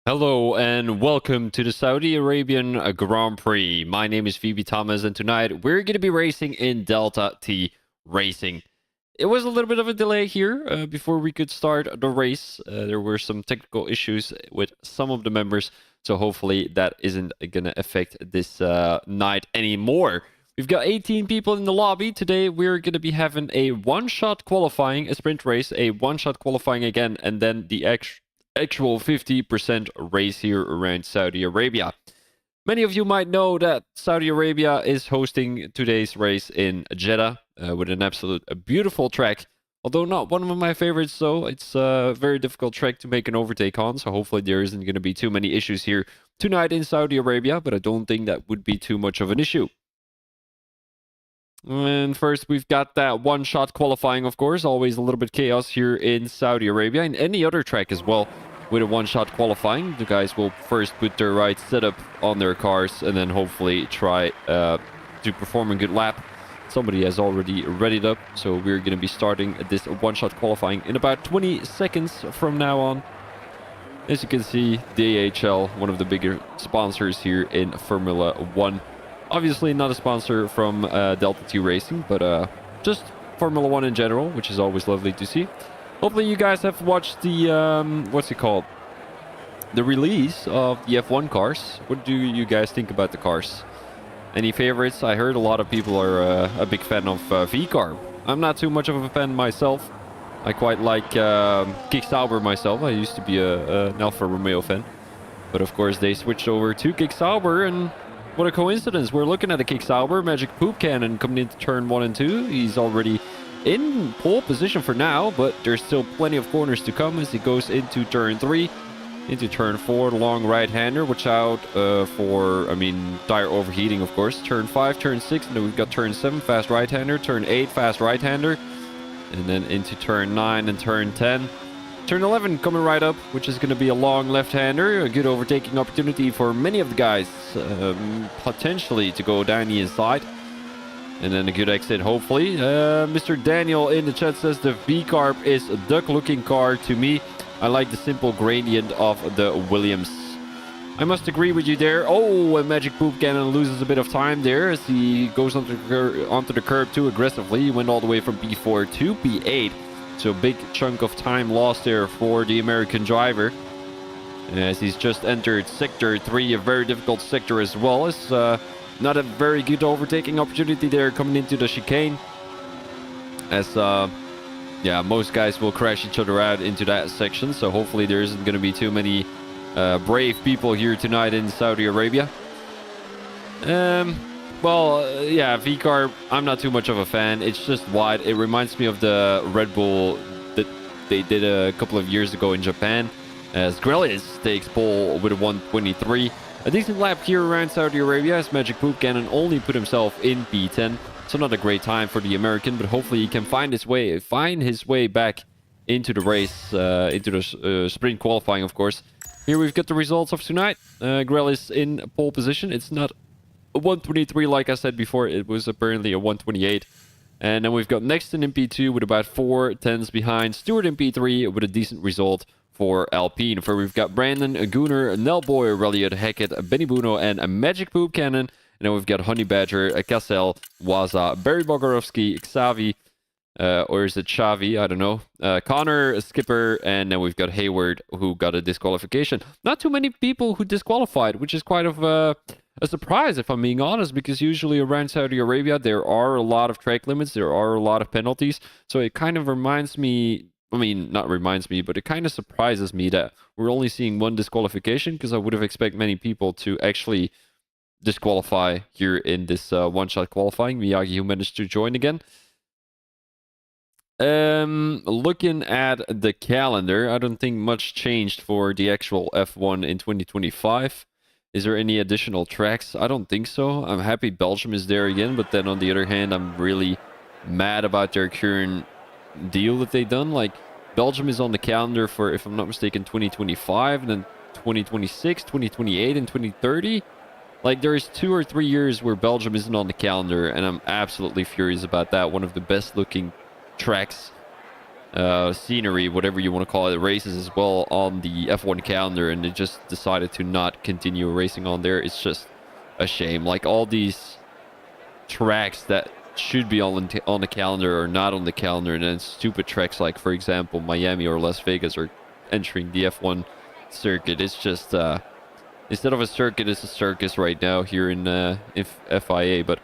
Hello and welcome to the Saudi Arabian Grand Prix. My name is Phoebe Thomas and tonight we're going to be racing in Delta T Racing. It was a little bit of a delay here before we could start the race. There were some technical issues with some of the members, so hopefully that isn't going to affect this night anymore. We've got 18 people in the lobby. Today we're going to be having a one-shot qualifying, a sprint race, a one-shot qualifying again, and then the actual 50% race here around Saudi Arabia. Many of you might know that Saudi Arabia is hosting today's race in Jeddah with an absolute beautiful track. Although not one of my favorites, so it's a very difficult track to make an overtake on. So hopefully there isn't going to be too many issues here tonight in Saudi Arabia, but I don't think that would be too much of an issue. And first, we've got that one-shot qualifying, of course. Always a little bit chaos here in Saudi Arabia and any other track as well. With a one-shot qualifying, the guys will first put their right setup on their cars and then hopefully try to perform a good lap. Somebody has already readied up, so we're going to be starting this one-shot qualifying in about 20 seconds from now on. As you can see, DHL, one of the bigger sponsors here in Formula 1. Obviously not a sponsor from Delta T Racing, but just Formula 1 in general, which is always lovely to see. Hopefully you guys have watched the, what's it called? The release of the F1 cars. What do you guys think about the cars? Any favorites? I heard a lot of people are a big fan of V-Car. I'm not too much of a fan myself. I quite like Kick Sauber myself. I used to be an Alfa Romeo fan. But of course they switched over to Kick Sauber, and what a coincidence. We're looking at a Kick Sauber Magic Poop Cannon coming into turn 1 and 2. He's already in pole position for now, but there's still plenty of corners to come as he goes into turn 3, into turn 4, the long right-hander. Watch out for, tire overheating, of course. Turn 5, turn 6, and then we've got turn 7, fast right-hander, turn 8, fast right-hander, and then into turn 9 and turn 10. Turn 11 coming right up, which is going to be a long left-hander, a good overtaking opportunity for many of the guys, potentially to go down the inside. And then a good exit, hopefully. Mr. Daniel in the chat says the V-Carb is a duck-looking car to me. I like the simple gradient of the Williams. I must agree with you there. Oh, and Magic Poop Cannon loses a bit of time there as he goes onto the curb too aggressively. He went all the way from P4 to P8. So a big chunk of time lost there for the American driver. As he's just entered Sector 3, a very difficult sector as well. It's not a very good overtaking opportunity there coming into the chicane. As, most guys will crash each other out into that section. So hopefully there isn't going to be too many brave people here tonight in Saudi Arabia. V-Car, I'm not too much of a fan. It's just wide. It reminds me of the Red Bull that they did a couple of years ago in Japan. As Grelis takes pole with a 123. A decent lap here around Saudi Arabia as Magic Poop Cannon only put himself in P10. So not a great time for the American, but hopefully he can find his way back into the race, into the sprint qualifying, of course. Here we've got the results of tonight. Grelis in pole position. It's not a 123 like I said before. It was apparently a 128. And then we've got Nexton in P2 with about 4 tenths behind. Stewart in P3 with a decent result for Alpine. For we've got Brandon, Gooner, Nelboy, Ralliot, Hackett, Benny Buno, and a Magic Poop Cannon. And then we've got Honey Badger, Cassel, Waza, Barry Bogorovsky, Xavi, or is it Xavi? I don't know. Connor, Skipper, and then we've got Hayward, who got a disqualification. Not too many people who disqualified, which is quite of a surprise, if I'm being honest, because usually around Saudi Arabia, there are a lot of track limits, there are a lot of penalties. So it kind of reminds me, not reminds me, but it kind of surprises me that we're only seeing one disqualification, because I would have expected many people to actually disqualify here in this one-shot qualifying. Miyagi, who managed to join again. Looking at the calendar, I don't think much changed for the actual F1 in 2025. Is there any additional tracks? I don't think so. I'm happy Belgium is there again, but then on the other hand, I'm really mad about their current deal that they've done. Like, Belgium is on the calendar for, if I'm not mistaken, 2025, and then 2026, 2028, and 2030. Like, there's 2 or 3 years where Belgium isn't on the calendar, and I'm absolutely furious about that. One of the best looking tracks scenery, whatever you want to call it, races as well on the F1 calendar, and they just decided to not continue racing on there. It's just a shame. Like, all these tracks that should be on the calendar are not on the calendar, and then stupid tracks like, for example, Miami or Las Vegas are entering the F1 circuit. It's just instead of a circuit, it's a circus right now here in FIA. But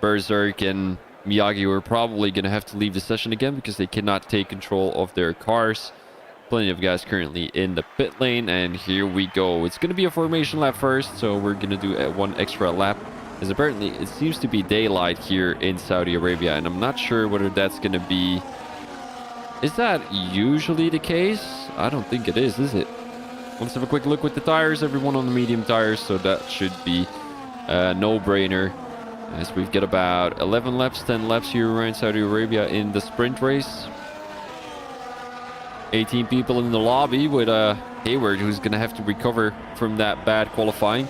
Berserk and Miyagi are probably going to have to leave the session again because they cannot take control of their cars. Plenty of guys currently in the pit lane, and here we go. It's going to be a formation lap first, so we're going to do one extra lap, as apparently it seems to be daylight here in Saudi Arabia, and I'm not sure whether that's going to be... Is that usually the case? I don't think it is it? Let's have a quick look with the tires. Everyone on the medium tires, so that should be a no-brainer, as we've got about 11 laps, 10 laps here around Saudi Arabia in the sprint race. 18 people in the lobby with Hayward, who's going to have to recover from that bad qualifying.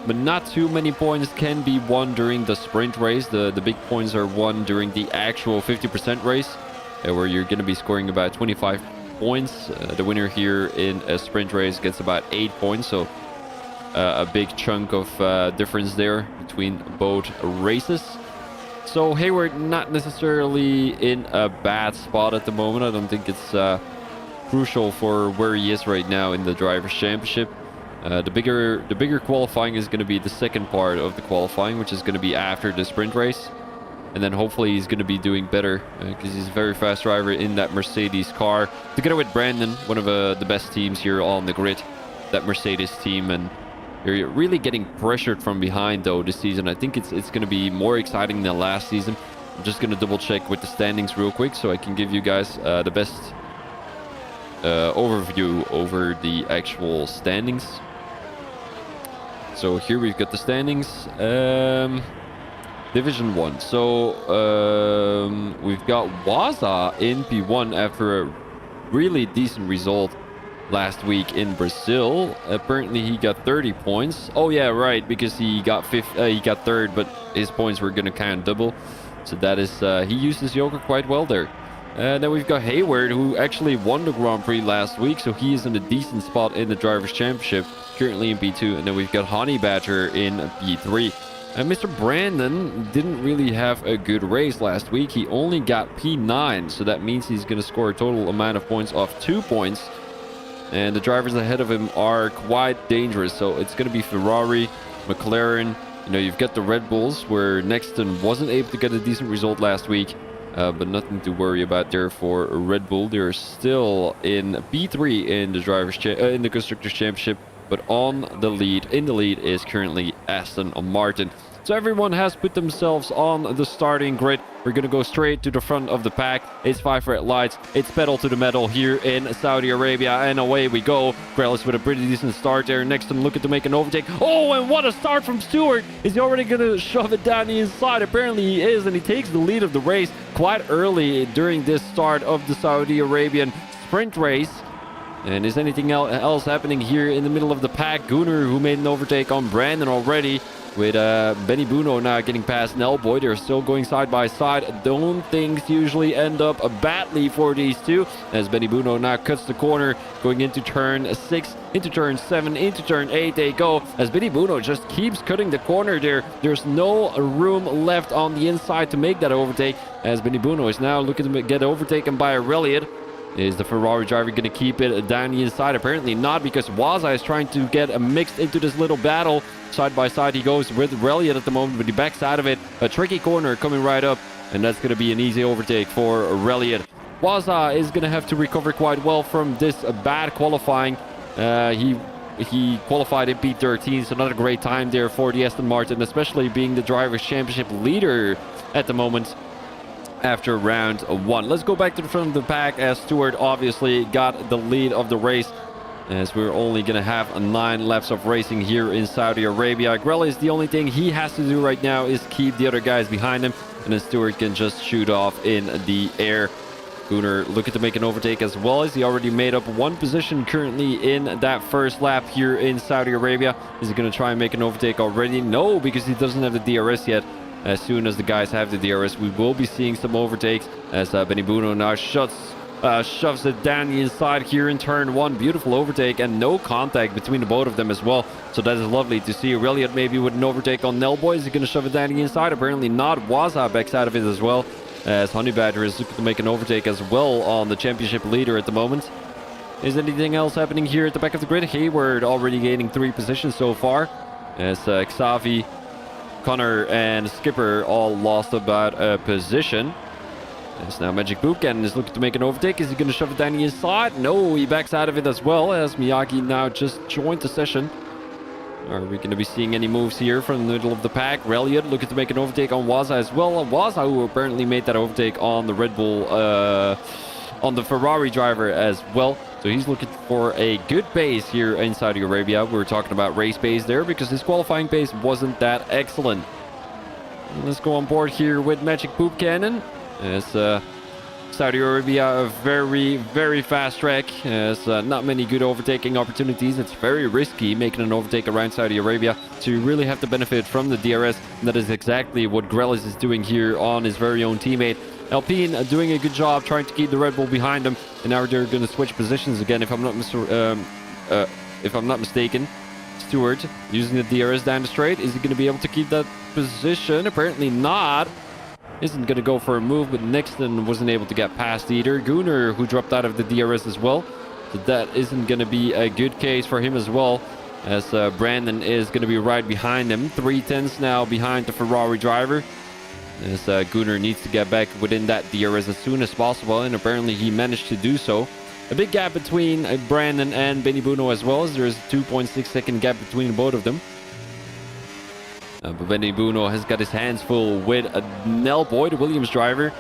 But not too many points can be won during the sprint race. The big points are won during the actual 50% race, where you're going to be scoring about 25 points. The winner here in a sprint race gets about 8 points, so a big chunk of difference there between both races. So Hayward not necessarily in a bad spot at the moment. I don't think it's crucial for where he is right now in the Drivers' Championship. The bigger qualifying is going to be the second part of the qualifying, which is going to be after the sprint race. And then hopefully he's going to be doing better, because he's a very fast driver in that Mercedes car. Together with Brandon, one of the best teams here on the grid, that Mercedes team. And you're really getting pressured from behind, though, this season. I think it's going to be more exciting than last season. I'm just going to double check with the standings real quick so I can give you guys the best overview over the actual standings. So here we've got the standings. Division 1. So we've got Waza in P1 after a really decent result last week in Brazil. Apparently he got 30 points. Oh yeah, right, because he got third, but his points were going to kind of double. So that is, he used his Joker quite well there. Then we've got Hayward, who actually won the Grand Prix last week, so he is in a decent spot in the Drivers' Championship, currently in P2. And then we've got Honey Badger in P3. Mr. Brandon didn't really have a good race last week. He only got P9, so that means he's going to score a total amount of points of 2 points. And the drivers ahead of him are quite dangerous, so it's going to be Ferrari, McLaren. You know, you've got the Red Bulls, where Nexton wasn't able to get a decent result last week. But nothing to worry about there for Red Bull. They're still in P3 in the in the Constructors' Championship, but in the lead is currently Aston Martin. So everyone has put themselves on the starting grid. We're going to go straight to the front of the pack. It's 5 red lights. It's pedal to the metal here in Saudi Arabia. And away we go. Grellis with a pretty decent start there. Nexton looking to make an overtake. Oh, and what a start from Stewart. Is he already going to shove it down the inside? Apparently he is, and he takes the lead of the race quite early during this start of the Saudi Arabian sprint race. And is anything else happening here in the middle of the pack? Gunnar, who made an overtake on Brandon already, with Benny Buno now getting past Nelboy. They're still going side by side. Don't things usually end up badly for these two, as Benny Buno now cuts the corner, going into turn 6, into turn 7, into turn 8 they go, as Benny Buno just keeps cutting the corner there. There's no room left on the inside to make that overtake, as Benny Buno is now looking to get overtaken by Aurelian. Is the Ferrari driver going to keep it down the inside? Apparently not, because Waza is trying to get mixed into this little battle. Side by side he goes with Reliant at the moment, but he backs out of it. A tricky corner coming right up, and that's going to be an easy overtake for Reliant. Waza is going to have to recover quite well from this bad qualifying. He qualified in P13, so not a great time there for the Aston Martin, especially being the Drivers' Championship leader at the moment after round 1. Let's go back to the front of the pack, as Stewart obviously got the lead of the race, as we're only going to have 9 laps of racing here in Saudi Arabia. Grella is the only thing he has to do right now is keep the other guys behind him, and then Stewart can just shoot off in the air. Gunnar looking to make an overtake as well, as he already made up 1 position currently in that first lap here in Saudi Arabia. Is he going to try and make an overtake already? No, because he doesn't have the DRS yet. As soon as the guys have the DRS, we will be seeing some overtakes, as Benny Buno now shuts shoves it down the inside here in turn 1. Beautiful overtake and no contact between the both of them as well. So that is lovely to see. Elliott maybe with an overtake on Nelboy. Is he going to shove it down the inside? Apparently not. Waza backs out of it as well, as Honey Badger is looking to make an overtake as well on the championship leader at the moment. Is anything else happening here at the back of the grid? Hayward already gaining 3 positions so far, as Xavi, Connor, and Skipper all lost about a position. As now Magic Buchanan is looking to make an overtake. Is he going to shove it down the inside? No, he backs out of it as well, as Miyagi now just joined the session. Are we going to be seeing any moves here from the middle of the pack? Elliott looking to make an overtake on Waza as well. Waza, who apparently made that overtake on the Red Bull, on the Ferrari driver as well. So he's looking for a good pace here in Saudi Arabia. We were talking about race pace there because his qualifying pace wasn't that excellent. Let's go on board here with Magic Poop Cannon. As Saudi Arabia, a very, very fast track. Has not many good overtaking opportunities. It's very risky making an overtake around Saudi Arabia. So you really have to benefit from the DRS. And that is exactly what Grelis is doing here on his very own teammate. Alpine doing a good job trying to keep the Red Bull behind them, and now they're going to switch positions again if I'm not mistaken. Stewart using the DRS down the straight. Is he going to be able to keep that position? Apparently not. Isn't going to go for a move, but Nixon wasn't able to get past either. Gunnar, who dropped out of the DRS as well, so that isn't going to be a good case for him as well, as Brandon is going to be right behind him. 3/10 now behind the Ferrari driver, as Gunnar needs to get back within that DRS as soon as possible, and apparently he managed to do so. A big gap between Brandon and Benny Buno as well, as there is a 2.6 second gap between both of them. But Benny Buno has got his hands full with Nelboy, the Williams driver,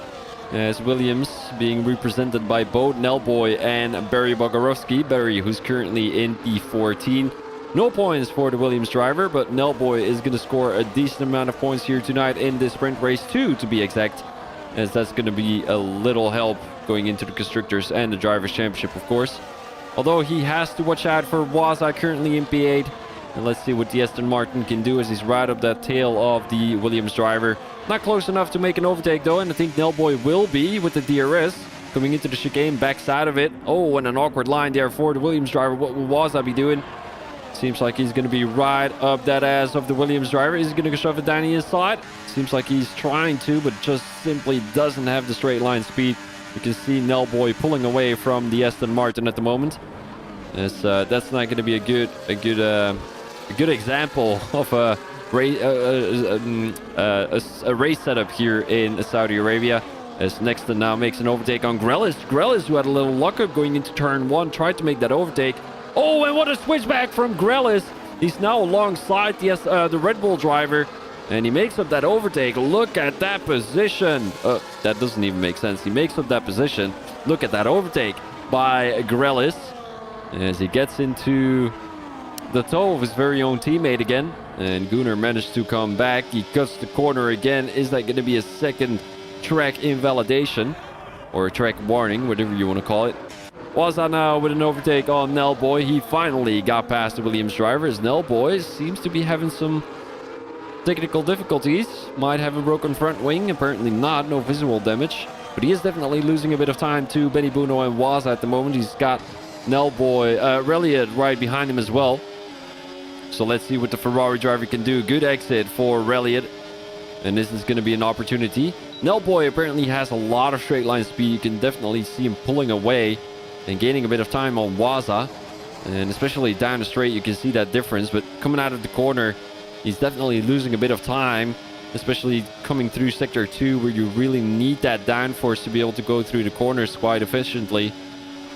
as Williams being represented by both Nelboy and Barry Bogarowski. Barry, who's currently in P14. No points for the Williams driver, but Nelboy is going to score a decent amount of points here tonight in this sprint race 2, to be exact, as that's going to be a little help going into the Constructors and the Drivers' Championship, of course. Although he has to watch out for Waza, currently in P8. And let's see what the Aston Martin can do as he's right up that tail of the Williams driver. Not close enough to make an overtake though, and I think Nelboy will be with the DRS. Coming into the chicane, backs out of it. Oh, and an awkward line there for the Williams driver. What will Waza be doing? Seems like he's going to be right up that ass of the Williams driver. Is he going to shove it down the inside? Seems like he's trying to, but just simply doesn't have the straight line speed. You can see Nelboy pulling away from the Aston Martin at the moment. As, that's not going to be a good example of a race setup here in Saudi Arabia. As Nexton now makes an overtake on Grelis. Grelis, who had a little luck up going into turn 1, tried to make that overtake. Oh, and what a switchback from Grelis. He's now alongside the Red Bull driver, and he makes up that overtake. Look at that position. That doesn't even make sense. He makes up that position. Look at that overtake by Grelis as he gets into the toe of his very own teammate again. And Gunnar managed to come back. He cuts the corner again. Is that going to be a second track invalidation? Or a track warning, whatever you want to call it. Waza now with an overtake on Nelboy. He finally got past the Williams driver, as Nelboy seems to be having some technical difficulties. Might have a broken front wing. Apparently not. No visual damage. But he is definitely losing a bit of time to Benny Buno and Waza at the moment. He's got Nelboy, Elliott right behind him as well. So let's see what the Ferrari driver can do. Good exit for Elliott. And this is going to be an opportunity. Nelboy apparently has a lot of straight line speed. You can definitely see him pulling away and gaining a bit of time on Waza. And especially down the straight, you can see that difference. But coming out of the corner, he's definitely losing a bit of time. Especially coming through Sector 2, where you really need that downforce to be able to go through the corners quite efficiently.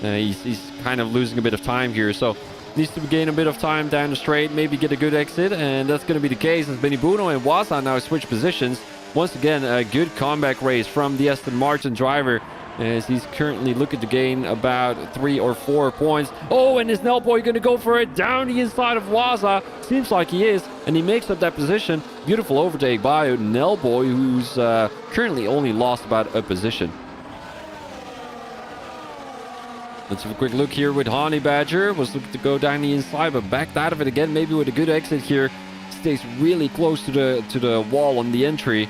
He's kind of losing a bit of time here. So needs to gain a bit of time down the straight, maybe get a good exit, and that's going to be the case as Benny Buno and Waza now switch positions. Once again, a good comeback race from the Aston Martin driver, as he's currently looking to gain about 3 or 4 points. Oh, and is Nelboy going to go for it down the inside of Waza? Seems like he is, and he makes up that position. Beautiful overtake by Nelboy, who's currently only lost about a position. Let's have a quick look here with Honey Badger. Was looking to go down the inside, but backed out of it again. Maybe with a good exit here. Stays really close to the wall on the entry.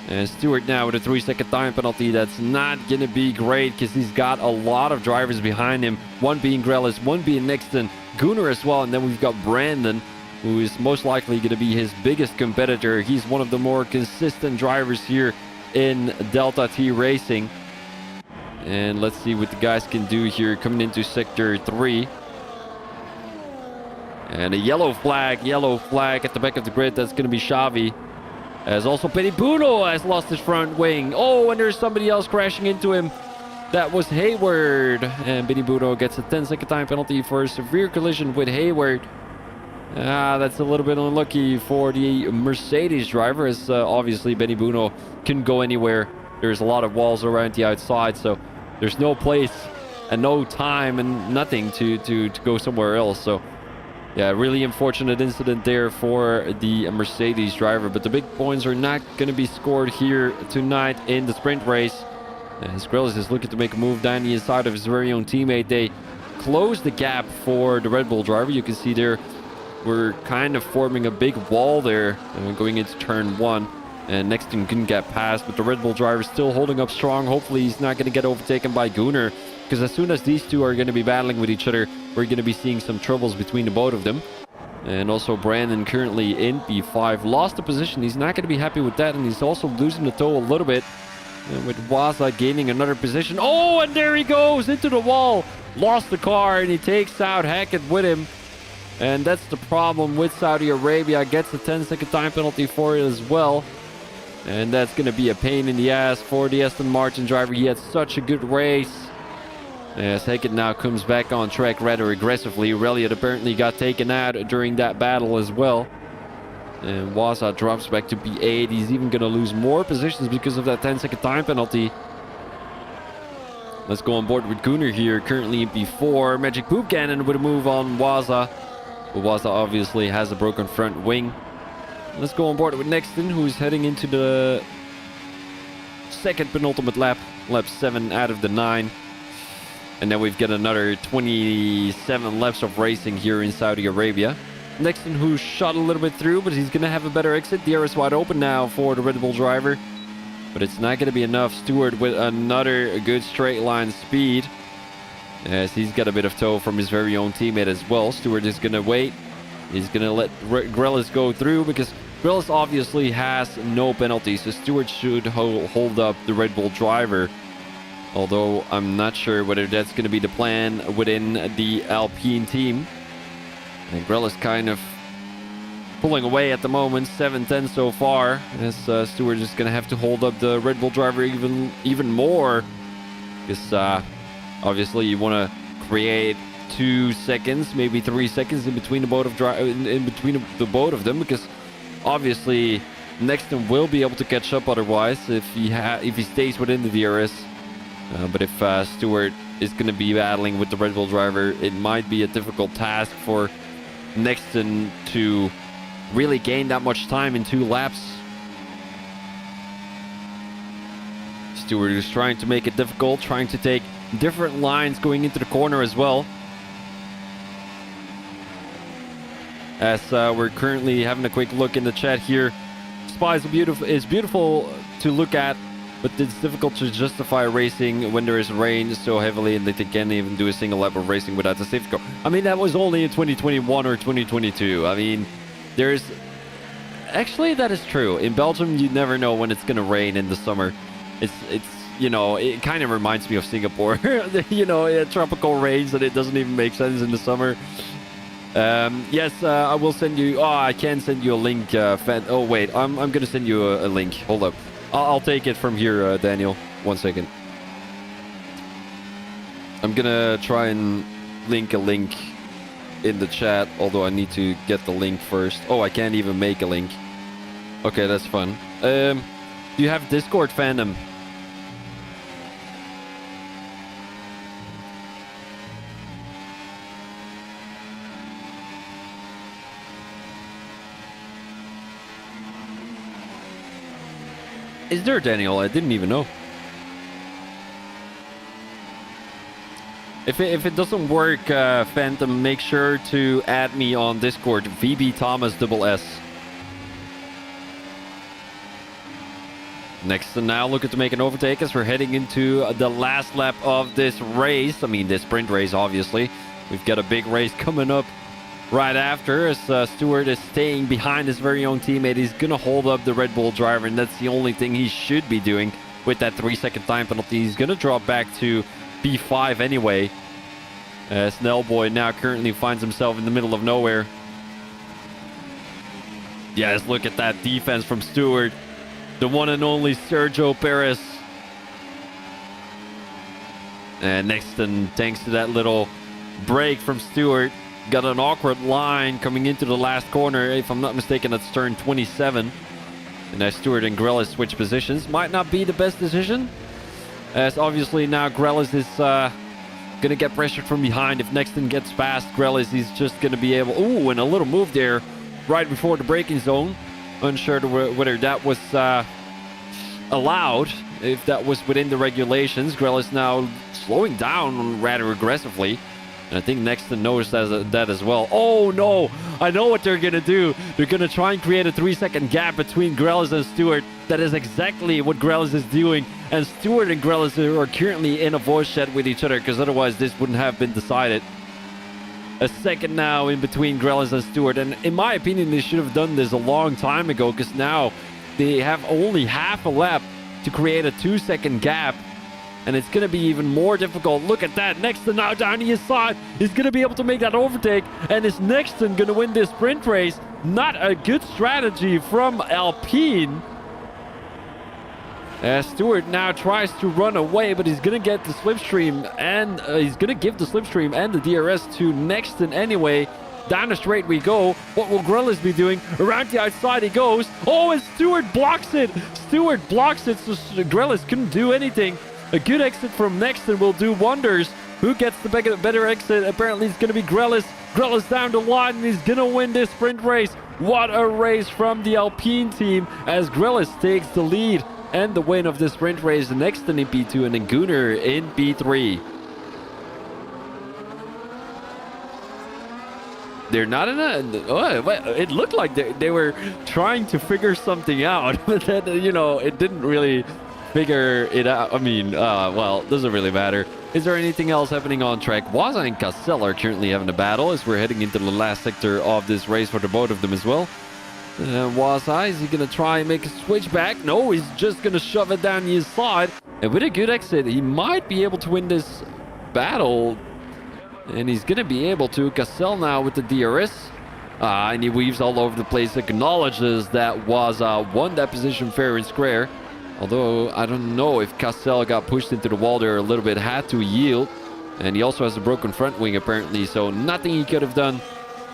And Stewart now with a 3-second time penalty. That's not going to be great because he's got a lot of drivers behind him. One being Grelis, one being Nixon, Gunnar as well. And then we've got Brandon, who is most likely going to be his biggest competitor. He's one of the more consistent drivers here in Delta T Racing. And let's see what the guys can do here coming into Sector 3. And a yellow flag at the back of the grid. That's going to be Xavi. As also Benny has lost his front wing. Oh, and there's somebody else crashing into him. That was Hayward. And Benny gets a 10-second time penalty for a severe collision with Hayward. That's a little bit unlucky for the Mercedes driver, as obviously Benny can go anywhere. There's a lot of walls around the outside, so there's no place and no time and nothing to go somewhere else. So yeah, really unfortunate incident there for the Mercedes driver. But the big points are not going to be scored here tonight in the sprint race. As Grelis is looking to make a move down the inside of his very own teammate. They close the gap for the Red Bull driver. You can see there we're kind of forming a big wall there going into turn 1. And Nexton couldn't get past, but the Red Bull driver is still holding up strong. Hopefully he's not going to get overtaken by Gunnar, because as soon as these two are going to be battling with each other, we're going to be seeing some troubles between the both of them. And also Brandon currently in P5. Lost the position. He's not going to be happy with that, and he's also losing the tow a little bit. And with Waza gaining another position. Oh, and there he goes into the wall. Lost the car, and he takes out Hackett with him. And that's the problem with Saudi Arabia. Gets a 10-second time penalty for it as well. And that's going to be a pain in the ass for the Aston Martin driver. He had such a good race. As Hackett now comes back on track rather aggressively. Relliot apparently got taken out during that battle as well. And Waza drops back to P8. He's even going to lose more positions because of that 10-second time penalty. Let's go on board with Gunnar here, currently in P4. Magic Poop Cannon with a move on Waza. But Waza obviously has a broken front wing. Let's go on board with Nexton, who's heading into the second penultimate lap. Lap 7 out of the 9. And then we've got another 27 laps of racing here in Saudi Arabia. Nexton, who shot a little bit through, but he's going to have a better exit. The air is wide open now for the Red Bull driver. But it's not going to be enough. Stewart with another good straight line speed, as he's got a bit of tow from his very own teammate as well. Stewart is going to wait. He's going to let Grelis go through, because Grelis obviously has no penalties. So Stewart should hold up the Red Bull driver. Although I'm not sure whether that's going to be the plan within the Alpine team. And Grelis kind of pulling away at the moment, 7-10 so far, as Stewart is going to have to hold up the Red Bull driver even more, because obviously you want to create 2 seconds, maybe 3 seconds in between the both of them, because obviously Nexton will be able to catch up otherwise if he stays within the DRS. But if Stewart is going to be battling with the Red Bull driver, it might be a difficult task for Nexton to really gain that much time in 2 laps. Stewart is trying to make it difficult, trying to take different lines going into the corner as well. As we're currently having a quick look in the chat here. Spa is beautiful to look at, but it's difficult to justify racing when there is rain so heavily and they can't even do a single lap of racing without the safety car. I mean, that was only in 2021 or 2022. I mean, there's... Actually, that is true. In Belgium, you never know when it's going to rain in the summer. It's you know, it kind of reminds me of Singapore. You know, tropical rains, and it doesn't even make sense in the summer. Yes, I will send you... Oh, I can send you a link, fan. Oh, wait. I'm going to send you a link. Hold up. I'll take it from here, Daniel. 1 second. I'm going to try and link a link in the chat, although I need to get the link first. Oh, I can't even make a link. Okay, that's fun. Do you have Discord fandom? Is there, Daniel? I didn't even know. If it doesn't work, Phantom, make sure to add me on Discord. VB Thomas SS. Next and now looking to make an overtake as we're heading into the last lap of this race. I mean, this sprint race, obviously. We've got a big race coming up right after as Stewart is staying behind his very own teammate. He's going to hold up the Red Bull driver, and that's the only thing he should be doing with that 3-second time penalty. He's going to drop back to P5 anyway. Snellboy now currently finds himself in the middle of nowhere. Yes, look at that defense from Stewart. The one and only Sergio Perez. And next, and thanks to that little break from Stewart, got an awkward line coming into the last corner. If I'm not mistaken, that's turn 27. And as Stewart and Grelis switch positions, might not be the best decision. As obviously now Grelis is going to get pressured from behind. If Nexton gets past Grelis, he's just going to be able... Ooh, and a little move there right before the braking zone. Unsure whether that was allowed, if that was within the regulations. Grelis now slowing down rather aggressively. And I think Nexton knows that as well. Oh no, I know what they're going to do. They're going to try and create a 3-second gap between Grelis and Stewart. That is exactly what Grelis is doing. And Stewart and Grelis are currently in a voice chat with each other, because otherwise this wouldn't have been decided. A second now in between Grelis and Stewart. And in my opinion, they should have done this a long time ago, because now they have only half a lap to create a 2-second gap. And it's going to be even more difficult. Look at that. Nexton now down to his side. He's going to be able to make that overtake. And is Nexton going to win this sprint race? Not a good strategy from Alpine. Stewart now tries to run away, but he's going to get the slipstream. And he's going to give the slipstream and the DRS to Nexton anyway. Down the straight we go. What will Grelis be doing? Around the outside he goes. Oh, and Stewart blocks it. Stewart blocks it, so Grelis couldn't do anything. A good exit from Nexton will do wonders. Who gets the better exit? Apparently it's going to be Grelis. Grelis down the line, and he's going to win this sprint race. What a race from the Alpine team as Grelis takes the lead and the win of the sprint race. Nexton in P2 and then Gunnar in P3. They're not in a... Oh, it looked like they were trying to figure something out, but then, it didn't really figure it out. I mean, well, doesn't really matter. Is there anything else happening on track? Waza and Cassell are currently having a battle as we're heading into the last sector of this race for the both of them as well. Waza, is he going to try and make a switch back? No, he's just going to shove it down his side. And with a good exit, he might be able to win this battle. And he's going to be able to. Cassell now with the DRS. And he weaves all over the place. Acknowledges that Waza won that position fair and square. Although, I don't know if Cassell got pushed into the wall there a little bit, had to yield. And he also has a broken front wing, apparently, so nothing he could have done.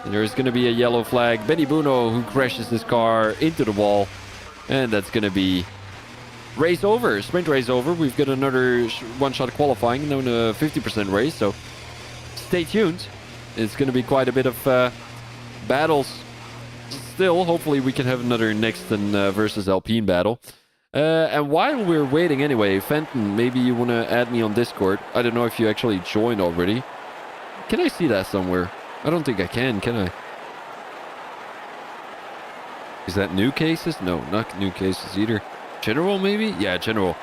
And there's going to be a yellow flag. Benny Buno, who crashes his car into the wall. And that's going to be race over, sprint race over. We've got another one-shot qualifying, known a 50% race, so stay tuned. It's going to be quite a bit of battles. Still, hopefully we can have another Nexton versus Alpine battle. And while we're waiting anyway, Fenton, maybe you want to add me on Discord. I don't know if you actually joined already. Can I see that somewhere? I don't think I can I? Is that new cases? No, not new cases either. General, maybe? Yeah, general.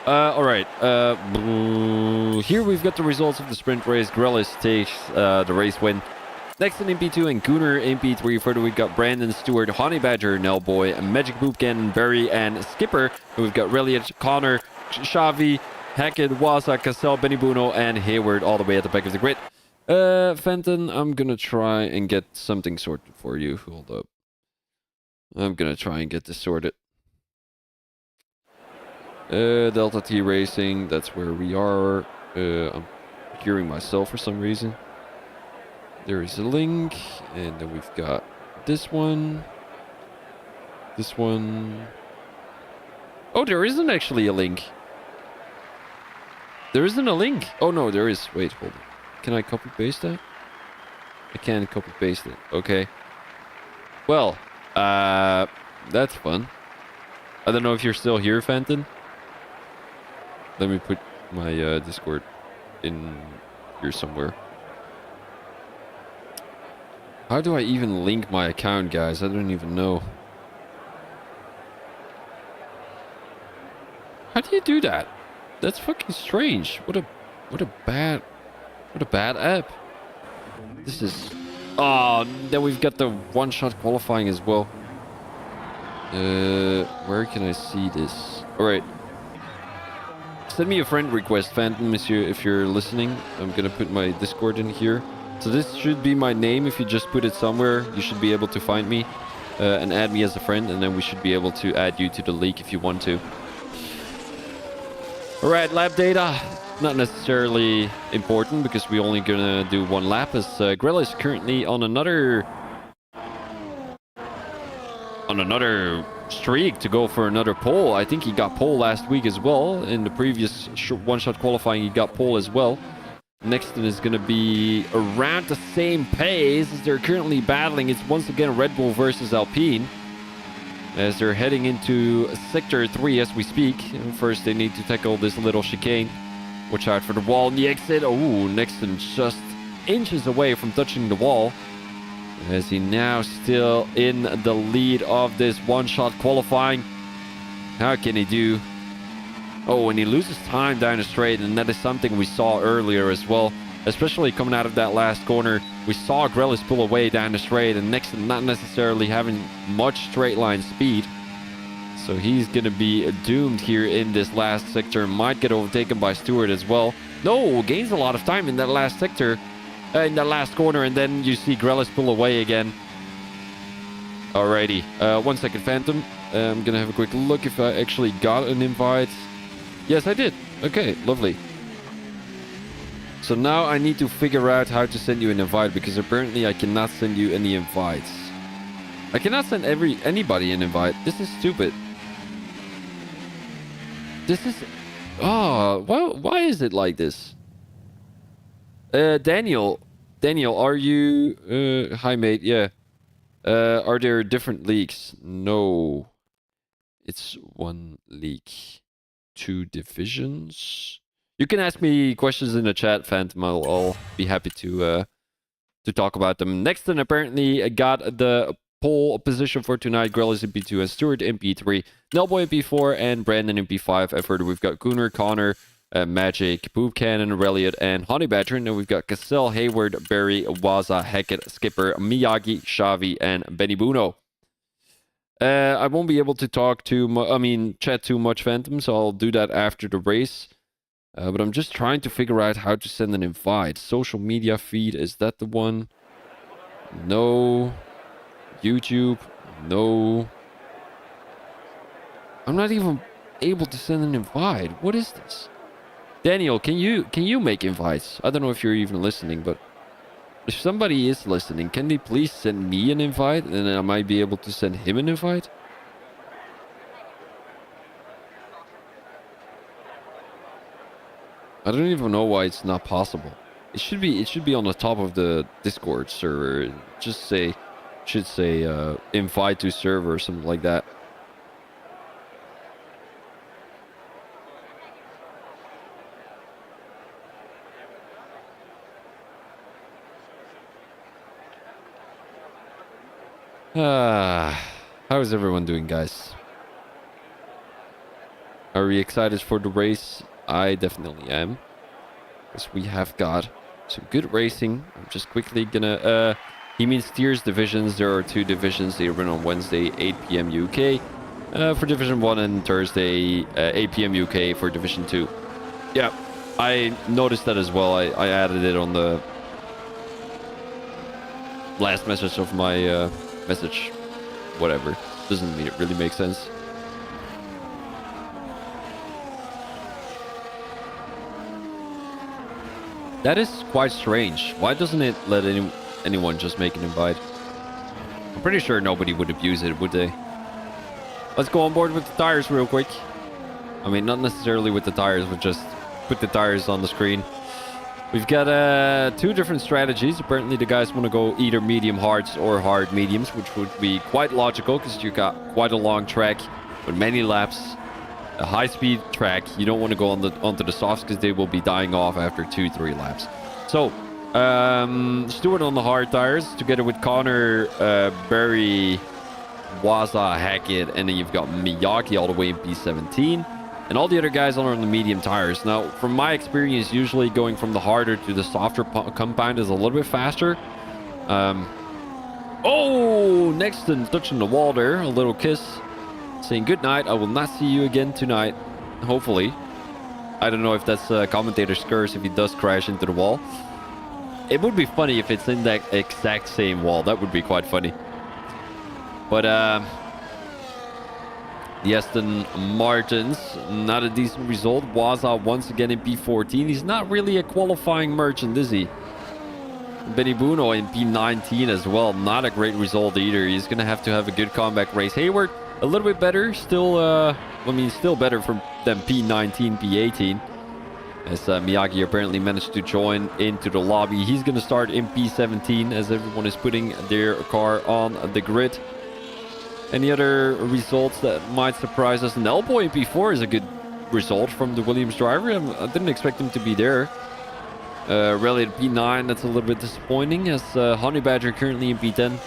Alright. Here we've got the results of the sprint race. Grelis takes the race win. Nexton in P2 and Gunnar in P3. Further, we've got Brandon, Stewart, Honey Badger, Nellboy, Magic Boopkin, Barry, and Skipper. We've got Reliot, Connor, Xavi, Hackett, Waza, Cassell, Benny Buno, and Hayward all the way at the back of the grid. Fenton, I'm gonna try and get something sorted for you. Hold up. I'm gonna try and get this sorted. Delta T Racing, that's where we are. I'm hearing myself for some reason. There is a link, and then we've got this one. This one. Oh, there isn't actually a link. There isn't a link. Oh, no, there is. Wait, hold on. Can I copy paste that? I can copy paste it. Okay. Well, that's fun. I don't know if you're still here, Fenton. Let me put my Discord in here somewhere. How do I even link my account, guys? I don't even know. do you do that? That's fucking strange. What a bad app. This is... Oh, then we've got the one-shot qualifying as well. Where can I see this? Alright. Send me a friend request, Phantom, monsieur, if you're listening. I'm gonna put my Discord in here. So this should be my name. If you just put it somewhere, you should be able to find me and add me as a friend, and then we should be able to add you to the league if you want to. Alright, lap data. Not necessarily important because we're only gonna do one lap, as Grella is currently on another streak to go for another pole. I think he got pole last week as well. In the previous one-shot qualifying, he got pole as well. Next one is going to be around the same pace as they're currently battling. It's once again Red Bull versus Alpine, as they're heading into Sector 3 as we speak. And first, they need to tackle this little chicane. Watch out for the wall in the exit. Oh, Nexton just inches away from touching the wall, as he now still in the lead of this one-shot qualifying. How can he do? Oh, and he loses time down the straight, and that is something we saw earlier as well. Especially coming out of that last corner, we saw Grelis pull away down the straight, and Nexton not necessarily having much straight line speed. So he's going to be doomed here in this last sector. Might get overtaken by Stewart as well. No, gains a lot of time in that last sector. In that last corner, and then you see Grelis pull away again. Alrighty, 1 second, Phantom. I'm gonna have a quick look if I actually got an invite. Yes, I did. Okay, lovely. So now I need to figure out how to send you an invite, because apparently I cannot send you any invites. I cannot send anybody an invite. This is stupid. This is... Oh, why is it like this? Daniel, are you... hi, mate, yeah. Are there different leagues? No. It's one league. 2 divisions? You can ask me questions in the chat, Phantom. I'll be happy to talk about them. Next one apparently got the pole position for tonight. Grelis in P2 and Stewart in P3. Nelboy in P4 and Brandon in P5. And further, we've got Gunnar, Connor, Magic, Poop Cannon, Reliot, and Honey Badger. And then we've got Cassell, Hayward, Barry, Waza, Hackett, Skipper, Miyagi, Xavi, and Benny Buno. I won't be able to talk chat too much, Phantom, so I'll do that after the race. But I'm just trying to figure out how to send an invite. Social media feed, is that the one? No. YouTube? No. I'm not even able to send an invite. What is this? Daniel, can you make invites? I don't know if you're even listening, but if somebody is listening, can they please send me an invite, and then I might be able to send him an invite? I don't even know why it's not possible. It should be on the top of the Discord server. Should say invite to server or something like that. How is everyone doing, guys? Are we excited for the race? I definitely am, because we have got some good racing. I'm just quickly gonna he means Steers divisions. There are 2 divisions. They run on Wednesday 8 p.m. UK for Division 1, and Thursday 8 p.m. UK for Division 2. Yeah, I noticed that as well. I added it on the last message of my message. Whatever, doesn't mean it really makes sense. That is quite strange. Why doesn't it let anyone just make an invite? I'm pretty sure nobody would abuse it, would they? Let's go on board with the tires real quick. I mean, not necessarily with the tires, but just put the tires on the screen. We've got 2 different strategies. Apparently the guys want to go either medium hards or hard mediums, which would be quite logical, because you got quite a long track with many laps. A high-speed track. You don't want to go onto the softs, because they will be dying off after 2-3 laps. So, Stewart on the hard tires, together with Connor, Barry, Waza, Hackett, and then you've got Miyagi all the way in P17. And all the other guys are on the medium tires. Now, from my experience, usually going from the harder to the softer compound is a little bit faster. Oh, Nexton touching the wall there. A little kiss. Saying good night. I will not see you again tonight. Hopefully. I don't know if that's a commentator's curse if he does crash into the wall. It would be funny if it's in that exact same wall. That would be quite funny. But, the Aston Martins, not a decent result. Waza once again in P14. He's not really a qualifying merchant, is he? Benny Buno in P19 as well. Not a great result either. He's going to have a good comeback race. Hayward, a little bit better. Still, still better than P19, P18. As Miyagi apparently managed to join into the lobby. He's going to start in P17 as everyone is putting their car on the grid. Any other results that might surprise us? Nelboy in P4 is a good result from the Williams driver. I didn't expect him to be there. Rally at P9, that's a little bit disappointing. As Honey Badger currently in P10.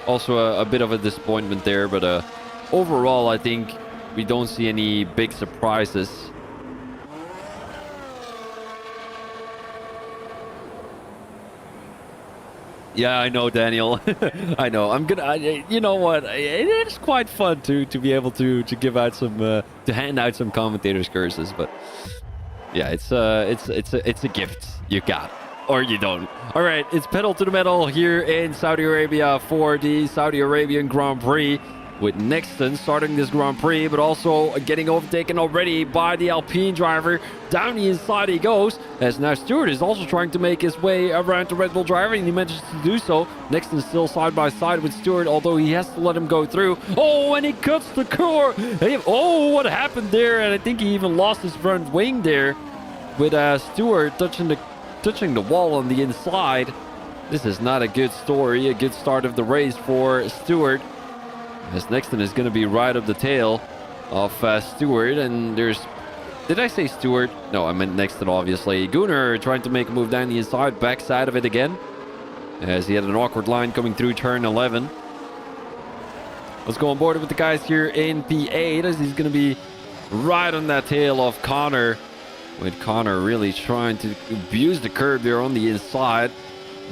Also a bit of a disappointment there. But overall, I think we don't see any big surprises. Yeah, I know, Daniel. I know. You know what? It is quite fun to be able to give out some to hand out some commentators' curses, but yeah, it's a gift you got or you don't. All right, it's pedal to the metal here in Saudi Arabia for the Saudi Arabian Grand Prix. With Nexton starting this Grand Prix, but also getting overtaken already by the Alpine driver. Down the inside he goes, as now Stewart is also trying to make his way around the Red Bull driver, and he manages to do so. Nexton still side by side with Stewart, although he has to let him go through. Oh, and he cuts the core. Oh, what happened there? And I think he even lost his front wing there, with Stewart touching the wall on the inside. This is not a good story, a good start of the race for Stewart. As Nexton is going to be right up the tail of Stewart. And there's... Did I say Stewart? No, I meant Nexton, obviously. Gunnar trying to make a move down the inside. Backside of it again. As he had an awkward line coming through turn 11. Let's go on board with the guys here in P8. As he's going to be right on that tail of Connor. With Connor really trying to abuse the curb there on the inside.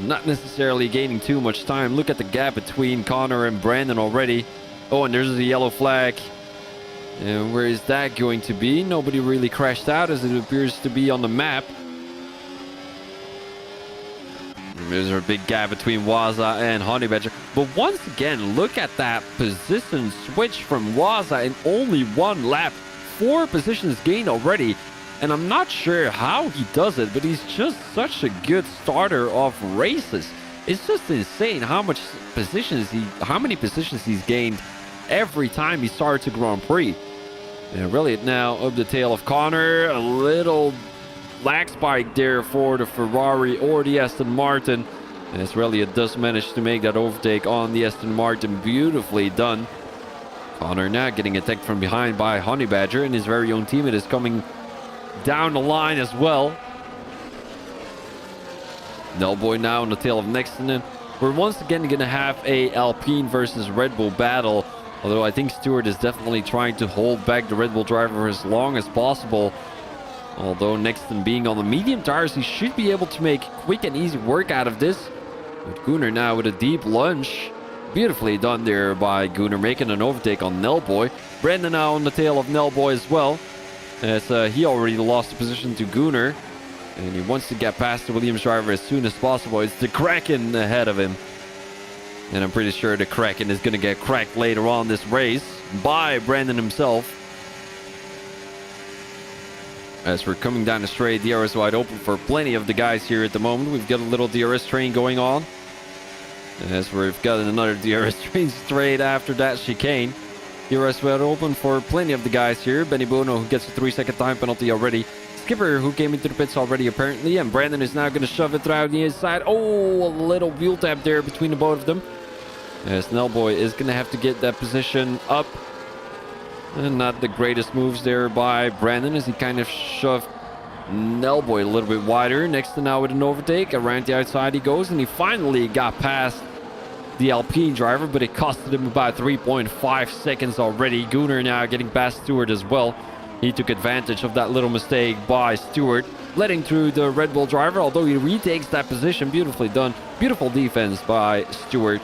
Not necessarily gaining too much time. Look at the gap between Connor and Brandon already. Oh, and there's the yellow flag. And where is that going to be? Nobody really crashed out as it appears to be on the map. And there's a big gap between Waza and Honey Badger. But once again, look at that position switch from Waza in only one lap. 4 positions gained already. And I'm not sure how he does it, but he's just such a good starter of races. It's just insane how many positions he's gained every time he starts a Grand Prix. And really now up the tail of Connor. A little lag spike there for the Ferrari or the Aston Martin. And as Elliott does manage to make that overtake on the Aston Martin. Beautifully done. Connor now getting attacked from behind by Honey Badger, and his very own teammate is coming down the line as well. Nelboy now on the tail of Nexton, and we're once again going to have a Alpine versus Red Bull battle. Although I think Stewart is definitely trying to hold back the Red Bull driver for as long as possible. Although Nexton being on the medium tires, he should be able to make quick and easy work out of this. With Gunnar now with a deep lunge. Beautifully done there by Gunnar, making an overtake on Nelboy. Brandon now on the tail of Nelboy as well. As he already lost the position to Gunnar. And he wants to get past the Williams driver as soon as possible. It's the Kraken ahead of him. And I'm pretty sure the Kraken is going to get cracked later on this race by Brandon himself. As we're coming down the straight, DRS wide open for plenty of the guys here at the moment. We've got a little DRS train going on. As we've got another DRS train straight after that chicane. DRS wide open for plenty of the guys here. Benny Bono, who gets a 3-second time penalty already. Skipper, who came into the pits already apparently. And Brandon is now going to shove it throughout the inside. Oh, a little wheel tap there between the both of them. As Nelboy is going to have to get that position up. And not the greatest moves there by Brandon as he kind of shoved Nelboy a little bit wider. Next to now with an overtake. Around the outside he goes, and he finally got past the Alpine driver, but it costed him about 3.5 seconds already. Gunnar now getting past Stewart as well. He took advantage of that little mistake by Stewart, letting through the Red Bull driver, although he retakes that position. Beautifully done. Beautiful defense by Stewart.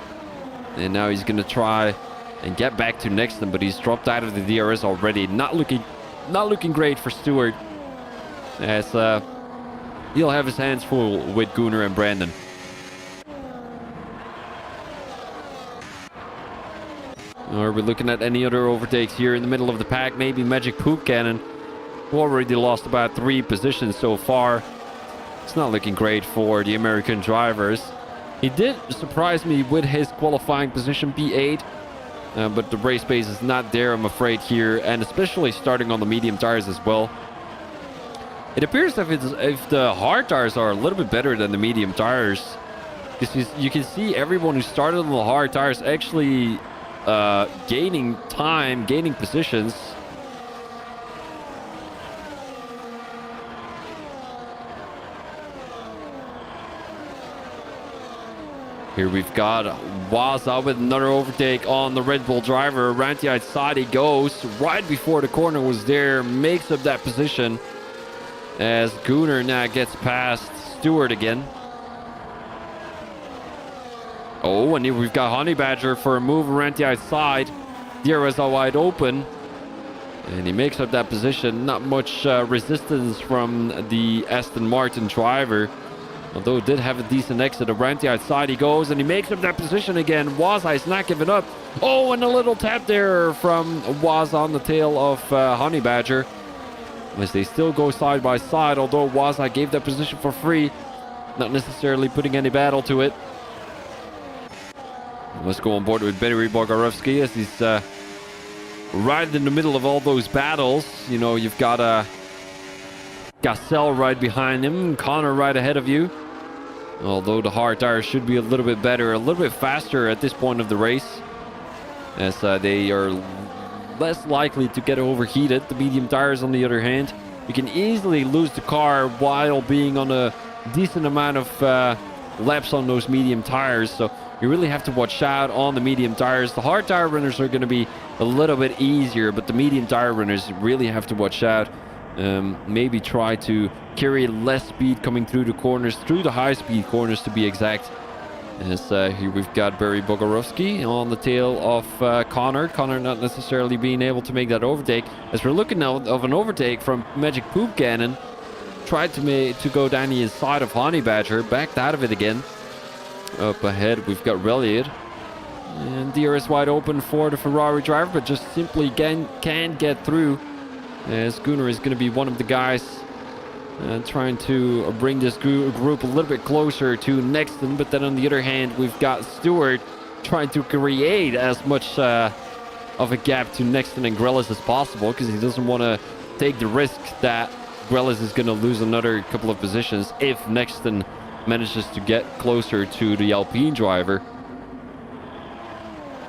And now he's going to try and get back to Nexton, but he's dropped out of the DRS already. Not looking great for Stewart, as he'll have his hands full with Gunnar and Brandon. Are we looking at any other overtakes here in the middle of the pack? Maybe Magic Poop Cannon, who already lost about 3 positions so far. It's not looking great for the American drivers. He did surprise me with his qualifying position, P8. But the race pace is not there, I'm afraid, here. And especially starting on the medium tires as well. It appears if the hard tires are a little bit better than the medium tires. Because you can see everyone who started on the hard tires actually gaining time, gaining positions. Here we've got Waza with another overtake on the Red Bull driver. Around the outside he goes. Right before the corner was there. Makes up that position. As Gunnar now gets past Stewart again. Oh, and here we've got Honey Badger for a move around the outside. DRS are wide open. And he makes up that position. Not much resistance from the Aston Martin driver. Although it did have a decent exit. Around the outside he goes and he makes up that position again. Waza is not giving up. Oh, and a little tap there from Waza on the tail of Honey Badger. As they still go side by side. Although Waza gave that position for free. Not necessarily putting any battle to it. Let's go on board with Benny Bogarovsky as he's right in the middle of all those battles. You know, you've got Gassel right behind him. Connor right ahead of you. Although the hard tires should be a little bit better, a little bit faster at this point of the race, as they are less likely to get overheated. The medium tires, on the other hand, you can easily lose the car while being on a decent amount of laps on those medium tires. So you really have to watch out on the medium tires. The hard tire runners are going to be a little bit easier, but the medium tire runners really have to watch out. Maybe try to carry less speed coming through the corners, through the high speed corners to be exact. As here we've got Barry Bogarovsky on the tail of Connor. Connor not necessarily being able to make that overtake. As we're looking now of an overtake from Magic Poop Cannon. Tried to go down the inside of Honey Badger, backed out of it again. Up ahead we've got Reliot. And DRS wide open for the Ferrari driver, but just simply can't get through. As Gunnar is going to be one of the guys trying to bring this group a little bit closer to Nexton. But then on the other hand, we've got Stewart trying to create as much of a gap to Nexton and Grellis as possible, because he doesn't want to take the risk that Grellis is going to lose another couple of positions if Nexton manages to get closer to the Alpine driver.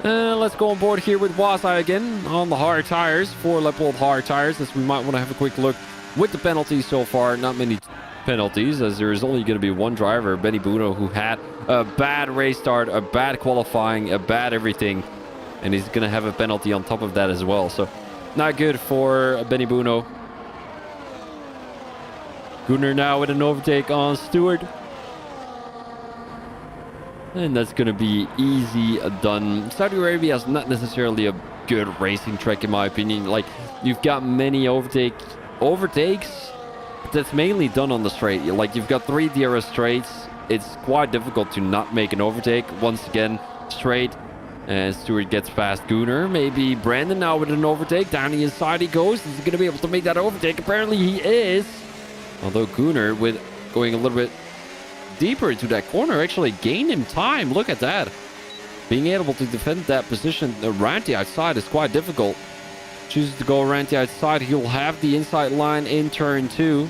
Let's go on board here with Waza again on the hard tires, 4-lap-old hard tires, as we might want to have a quick look with the penalties so far. Not many penalties, as there is only going to be one driver, Benny Buno, who had a bad race start, a bad qualifying, a bad everything, and he's going to have a penalty on top of that as well. So not good for Benny Buno. Gunnar now with an overtake on Stewart. And that's going to be easy done. Saudi Arabia is not necessarily a good racing track, in my opinion. Like, you've got many overtakes, but that's mainly done on the straight. Like, you've got 3 DRS straights. It's quite difficult to not make an overtake. Once again, straight. And Stewart gets past Gunnar. Maybe Brandon now with an overtake. Down the inside he goes. Is he going to be able to make that overtake? Apparently he is. Although Gunnar, with going a little bit deeper into that corner, actually gained him time. Look at that. Being able to defend that position around the outside is quite difficult. Chooses to go around the outside. He'll have the inside line in turn 2.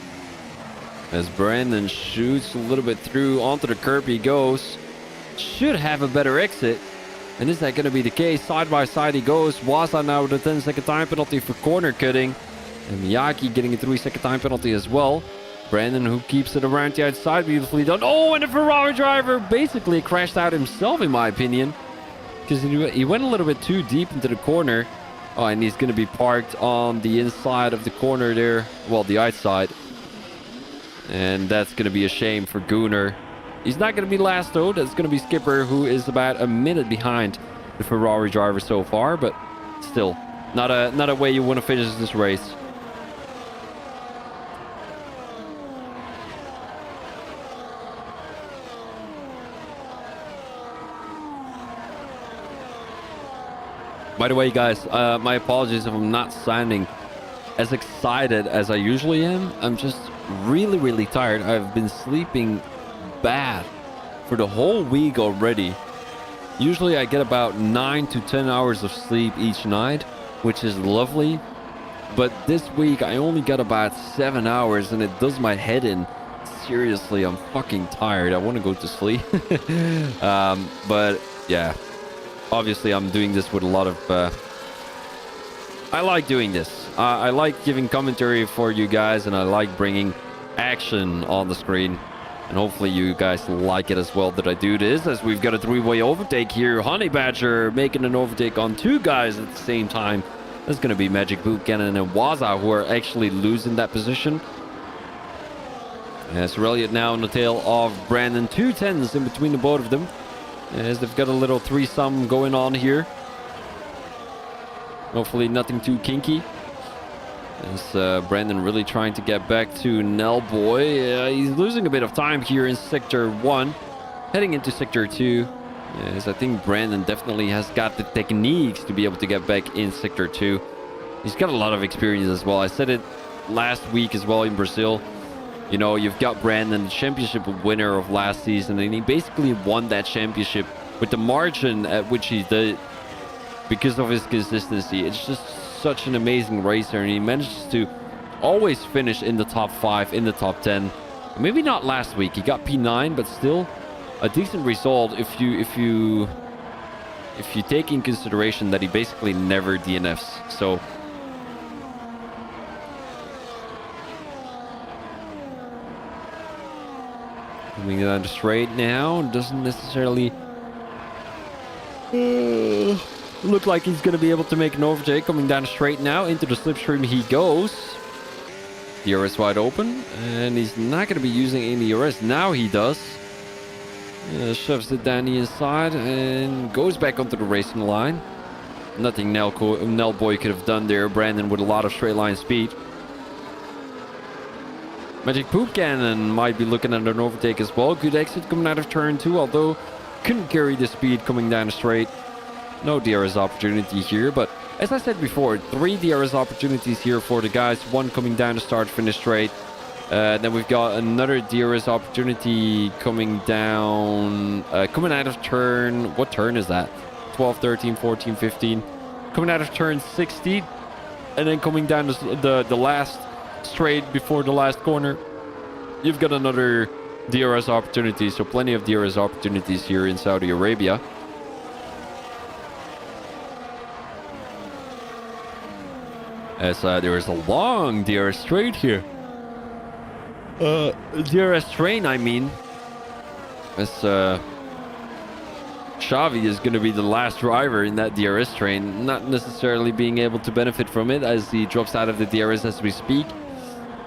As Brandon shoots a little bit through onto the curb he goes. Should have a better exit. And is that going to be the case? Side by side he goes. Waza now with a 10-second time penalty for corner cutting. And Miyake getting a 3-second time penalty as well. Brandon, who keeps it around the outside, beautifully done. Oh, and the Ferrari driver basically crashed out himself, in my opinion. Because he went a little bit too deep into the corner. Oh, and he's going to be parked on the inside of the corner there. Well, the outside. And that's going to be a shame for Gunnar. He's not going to be last, though. That's going to be Skipper, who is about a minute behind the Ferrari driver so far. But still, not a way you want to finish this race. By the way, guys, my apologies if I'm not sounding as excited as I usually am. I'm just really, really tired. I've been sleeping bad for the whole week already. Usually I get about 9 to 10 hours of sleep each night, which is lovely. But this week I only got about 7 hours and it does my head in. Seriously, I'm fucking tired. I want to go to sleep. But yeah. Obviously, I'm doing this with a lot of... I like doing this. I like giving commentary for you guys, and I like bringing action on the screen. And hopefully you guys like it as well that I do this, as we've got a three-way overtake here. Honey Badger making an overtake on two guys at the same time. That's going to be Magic Boot Cannon and Waza, who are actually losing that position. As Elliott now on the tail of Brandon. 210s in between the both of them, as they've got a little threesome going on here. Hopefully nothing too kinky. As Brandon really trying to get back to Nellboy. He's losing a bit of time here in Sector 1. Heading into Sector 2. As I think Brandon definitely has got the techniques to be able to get back in Sector 2. He's got a lot of experience as well. I said it last week as well in Brazil. You know, you've got Brandon, the championship winner of last season, and he basically won that championship with the margin at which he did because of his consistency. It's just such an amazing racer, and he manages to always finish in the top 5, in the top 10. Maybe not last week, he got P9, but still a decent result if you take in consideration that he basically never DNFs. So coming down the straight now, doesn't necessarily look like he's going to be able to make an overtake. Coming down the straight now, into the slipstream he goes. DRS wide open, and he's not going to be using any DRS. Now he does. Shoves it down the inside and goes back onto the racing line. Nothing Nellboy could have done there. Brandon with a lot of straight line speed. Magic Poop Cannon might be looking at an overtake as well. Good exit coming out of turn 2, although couldn't carry the speed coming down the straight. No DRS opportunity here, but as I said before, 3 DRS opportunities here for the guys. 1 coming down the start finish straight. Then we've got another DRS opportunity coming down, coming out of turn, what turn is that? 12, 13, 14, 15. Coming out of turn 16, and then coming down the last straight before the last corner, you've got another DRS opportunity. So plenty of DRS opportunities here in Saudi Arabia. As there is a long DRS straight here. DRS train, I mean. As Xavi is going to be the last driver in that DRS train, not necessarily being able to benefit from it as he drops out of the DRS as we speak.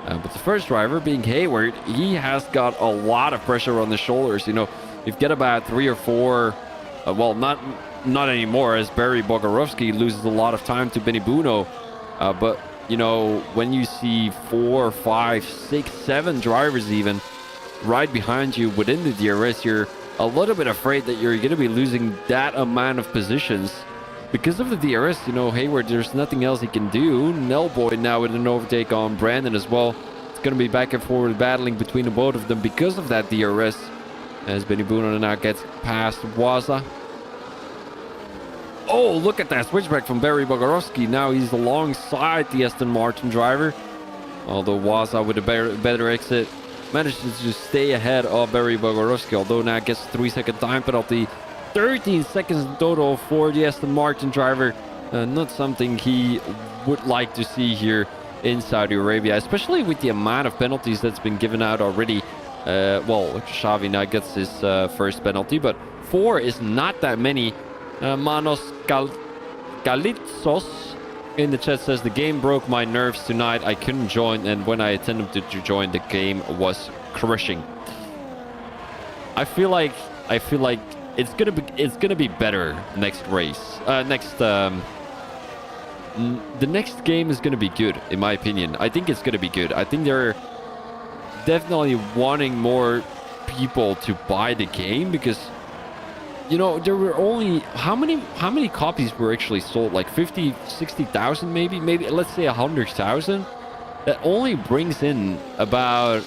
But the first driver, being Hayward, he has got a lot of pressure on the shoulders. You know, you've got about 3 or 4, well, not anymore, as Barry Bogarowski loses a lot of time to Benny Buno. But, you know, when you see 4, 5, 6, 7 drivers even right behind you within the DRS, you're a little bit afraid that you're going to be losing that amount of positions. Because of the DRS, you know, Hayward, there's nothing else he can do. Nellboy now with an overtake on Brandon as well. It's going to be back and forward battling between the both of them because of that DRS. As Benny Buno now gets past Waza. Oh, look at that switchback from Barry Bogarowski. Now he's alongside the Aston Martin driver. Although Waza with a better exit manages to stay ahead of Barry Bogarowski. Although now gets a 3-second time penalty. 13 seconds in total for the Aston Martin driver. Not something he would like to see here in Saudi Arabia, especially with the amount of penalties that's been given out already. Well, Xavi now gets his first penalty, but 4 is not that many. Manos Kalitsos in the chat says, the game broke my nerves tonight. I couldn't join, and when I attempted to join, the game was crushing. I feel like it's gonna be better next race. The next game is gonna be good, in my opinion. I think it's gonna be good. I think they're definitely wanting more people to buy the game, because you know there were only how many copies were actually sold? Like 50, 60,000 maybe let's say 100,000. That only brings in about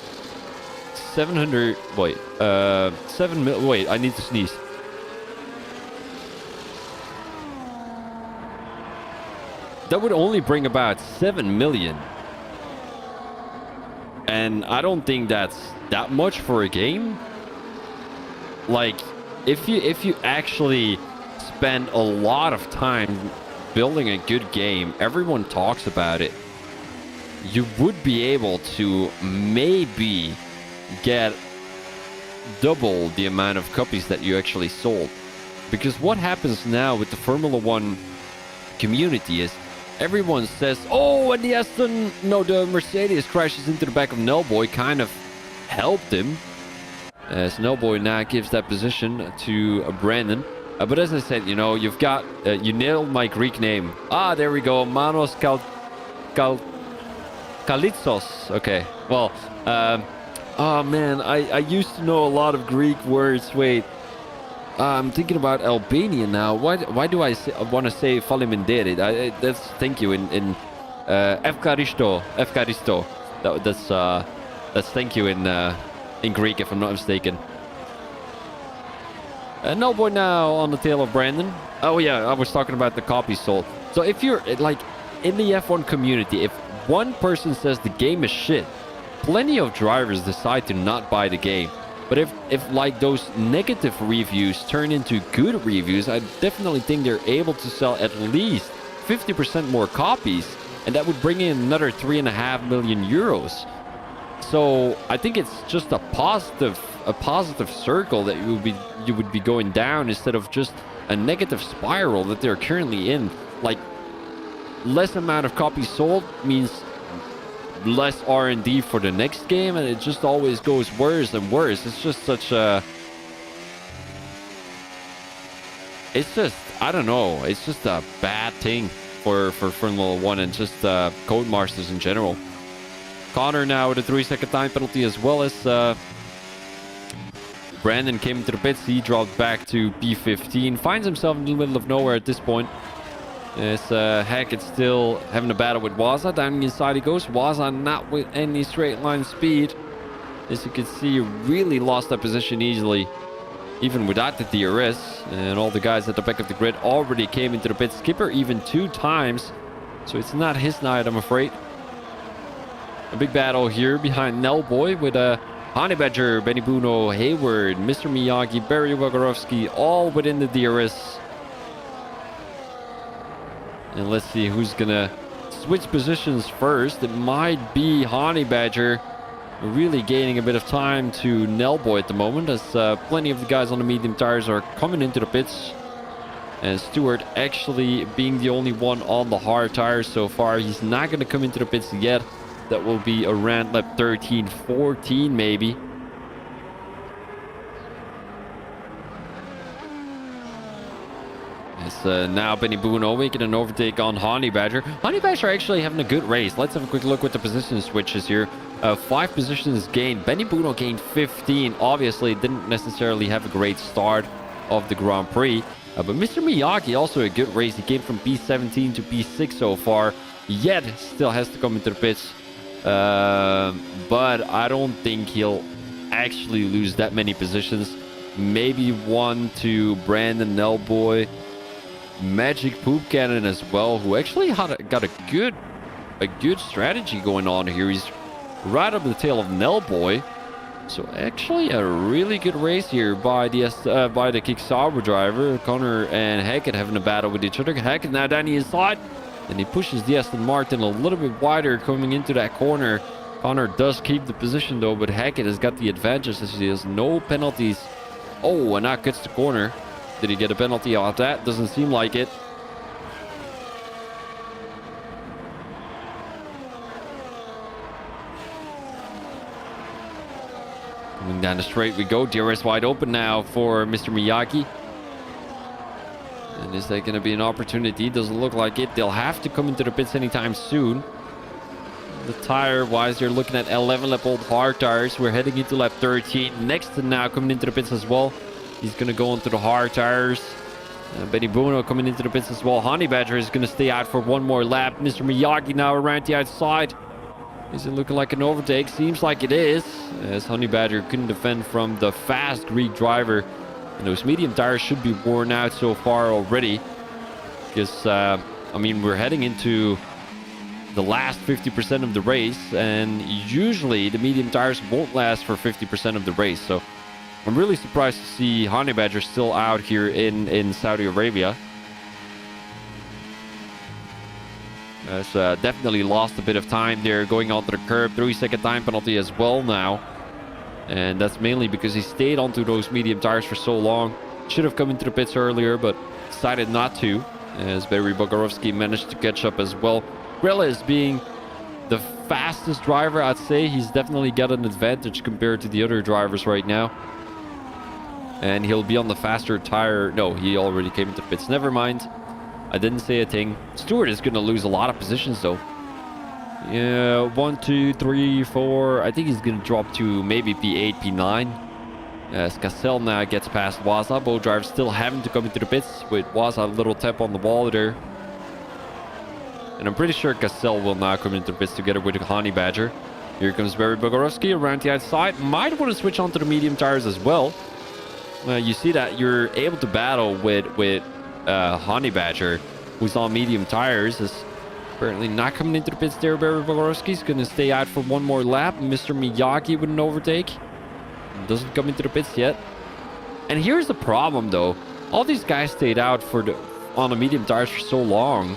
700. Wait, 7 mil. Wait, I need to sneeze. That would only bring about 7 million. And I don't think that's that much for a game. Like, if you actually spend a lot of time building a good game, everyone talks about it, you would be able to maybe get double the amount of copies that you actually sold. Because what happens now with the Formula 1 community is everyone says, oh, and the Mercedes crashes into the back of Nellboy, kind of helped him, as Nellboy now gives that position to Brandon. But as I said, you know, you've got you nailed my Greek name. Ah, there we go. Manos Kalitsos. Okay, well, oh man, I used to know a lot of Greek words. Wait, I'm thinking about Albanian now. Why do I want to say Falimenderit? That's thank you in Evkaristo. That's thank you in Greek, if I'm not mistaken. No boy now on the tail of Brandon. Oh yeah, I was talking about the copies sold. So if you're like in the F1 community, if one person says the game is shit, plenty of drivers decide to not buy the game. But if like those negative reviews turn into good reviews, I definitely think they're able to sell at least 50% more copies, and that would bring in another 3.5 million euros. So I think it's just a positive circle that you would be going down, instead of just a negative spiral that they're currently in. Like, less amount of copies sold means less R&D for the next game, and it just always goes worse and worse. It's just such a... It's just, I don't know, it's just a bad thing for Formula 1 and just Codemasters in general. Connor now with a 3-second time penalty, as well as Brandon came into the pits. He dropped back to P15, finds himself in the middle of nowhere at this point. As Hackett still having a battle with Waza. Down the inside he goes. Waza not with any straight line speed. As you can see, really lost that position easily, even without the DRS. And all the guys at the back of the grid already came into the pit. Skipper even 2 times. So it's not his night, I'm afraid. A big battle here behind Nellboy with Honey Badger, Benny Buno, Hayward, Mr. Miyagi, Barry Wagarovsky, all within the DRS. And let's see who's gonna switch positions first. It might be Honey Badger, really gaining a bit of time to Nellboy at the moment, as plenty of the guys on the medium tires are coming into the pits. And Stewart actually being the only one on the hard tires so far. He's not going to come into the pits yet. That will be around lap 13, 14 maybe. It's now Benny Buno making an overtake on Honey Badger. Honey Badger actually having a good race. Let's have a quick look with the position switches here. 5 positions gained. Benny Buno gained 15. Obviously didn't necessarily have a great start of the Grand Prix. But Mr. Miyagi also a good race. He came from P17 to P6 so far. Yet still has to come into the pits. But I don't think he'll actually lose that many positions. Maybe 1 to Brandon Nellboy. Magic Poop Cannon as well, who actually got a good strategy going on here. He's right up the tail of Nellboy. So actually a really good race here by the Kick Sauber driver. Connor and Hackett having a battle with each other. Hackett now down the inside. And he pushes the Aston Martin a little bit wider coming into that corner. Connor does keep the position though, but Hackett has got the advantage as he has no penalties. Oh, and now cuts the corner. Did he get a penalty off that? Doesn't seem like it. Coming down the straight we go. DRS wide open now for Mr. Miyagi. And is that going to be an opportunity? Doesn't look like it. They'll have to come into the pits anytime soon. The tire-wise, they're looking at 11-lap-old hard tires. We're heading into lap 13. Next to now coming into the pits as well. He's going to go into the hard tires. Benny Bruno coming into the pits as well. Honey Badger is going to stay out for one more lap. Mr. Miyagi now around the outside. Is it looking like an overtake? Seems like it is. As Honey Badger couldn't defend from the fast Greek driver. And those medium tires should be worn out so far already. Because, I mean, we're heading into the last 50% of the race. And usually the medium tires won't last for 50% of the race. So I'm really surprised to see Honey Badger still out here in Saudi Arabia. Has definitely lost a bit of time there going onto the curb. 3-second time penalty as well now. And that's mainly because he stayed onto those medium tires for so long. Should have come into the pits earlier, but decided not to. As Barry Bogarovsky managed to catch up as well. Grella is being the fastest driver, I'd say. He's definitely got an advantage compared to the other drivers right now. And he'll be on the faster tire. No, he already came into the pits. Never mind. I didn't say a thing. Stewart is going to lose a lot of positions, though. Yeah, 1, 2, 3, 4. I think he's going to drop to maybe P8, P9. As Cassell now gets past Waza. Both drivers still having to come into the pits with Waza a little tap on the wall there. And I'm pretty sure Cassell will now come into the pits together with Honey Badger. Here comes Barry Bogarovsky around the outside. Might want to switch onto the medium tires as well. You see that you're able to battle with Honey Badger, who's on medium tires. Is apparently not coming into the pits there. Barry Bogarovsky's going to stay out for one more lap. Mr. Miyagi with an overtake. Doesn't come into the pits yet. And here's the problem, though. All these guys stayed out on the medium tires for so long.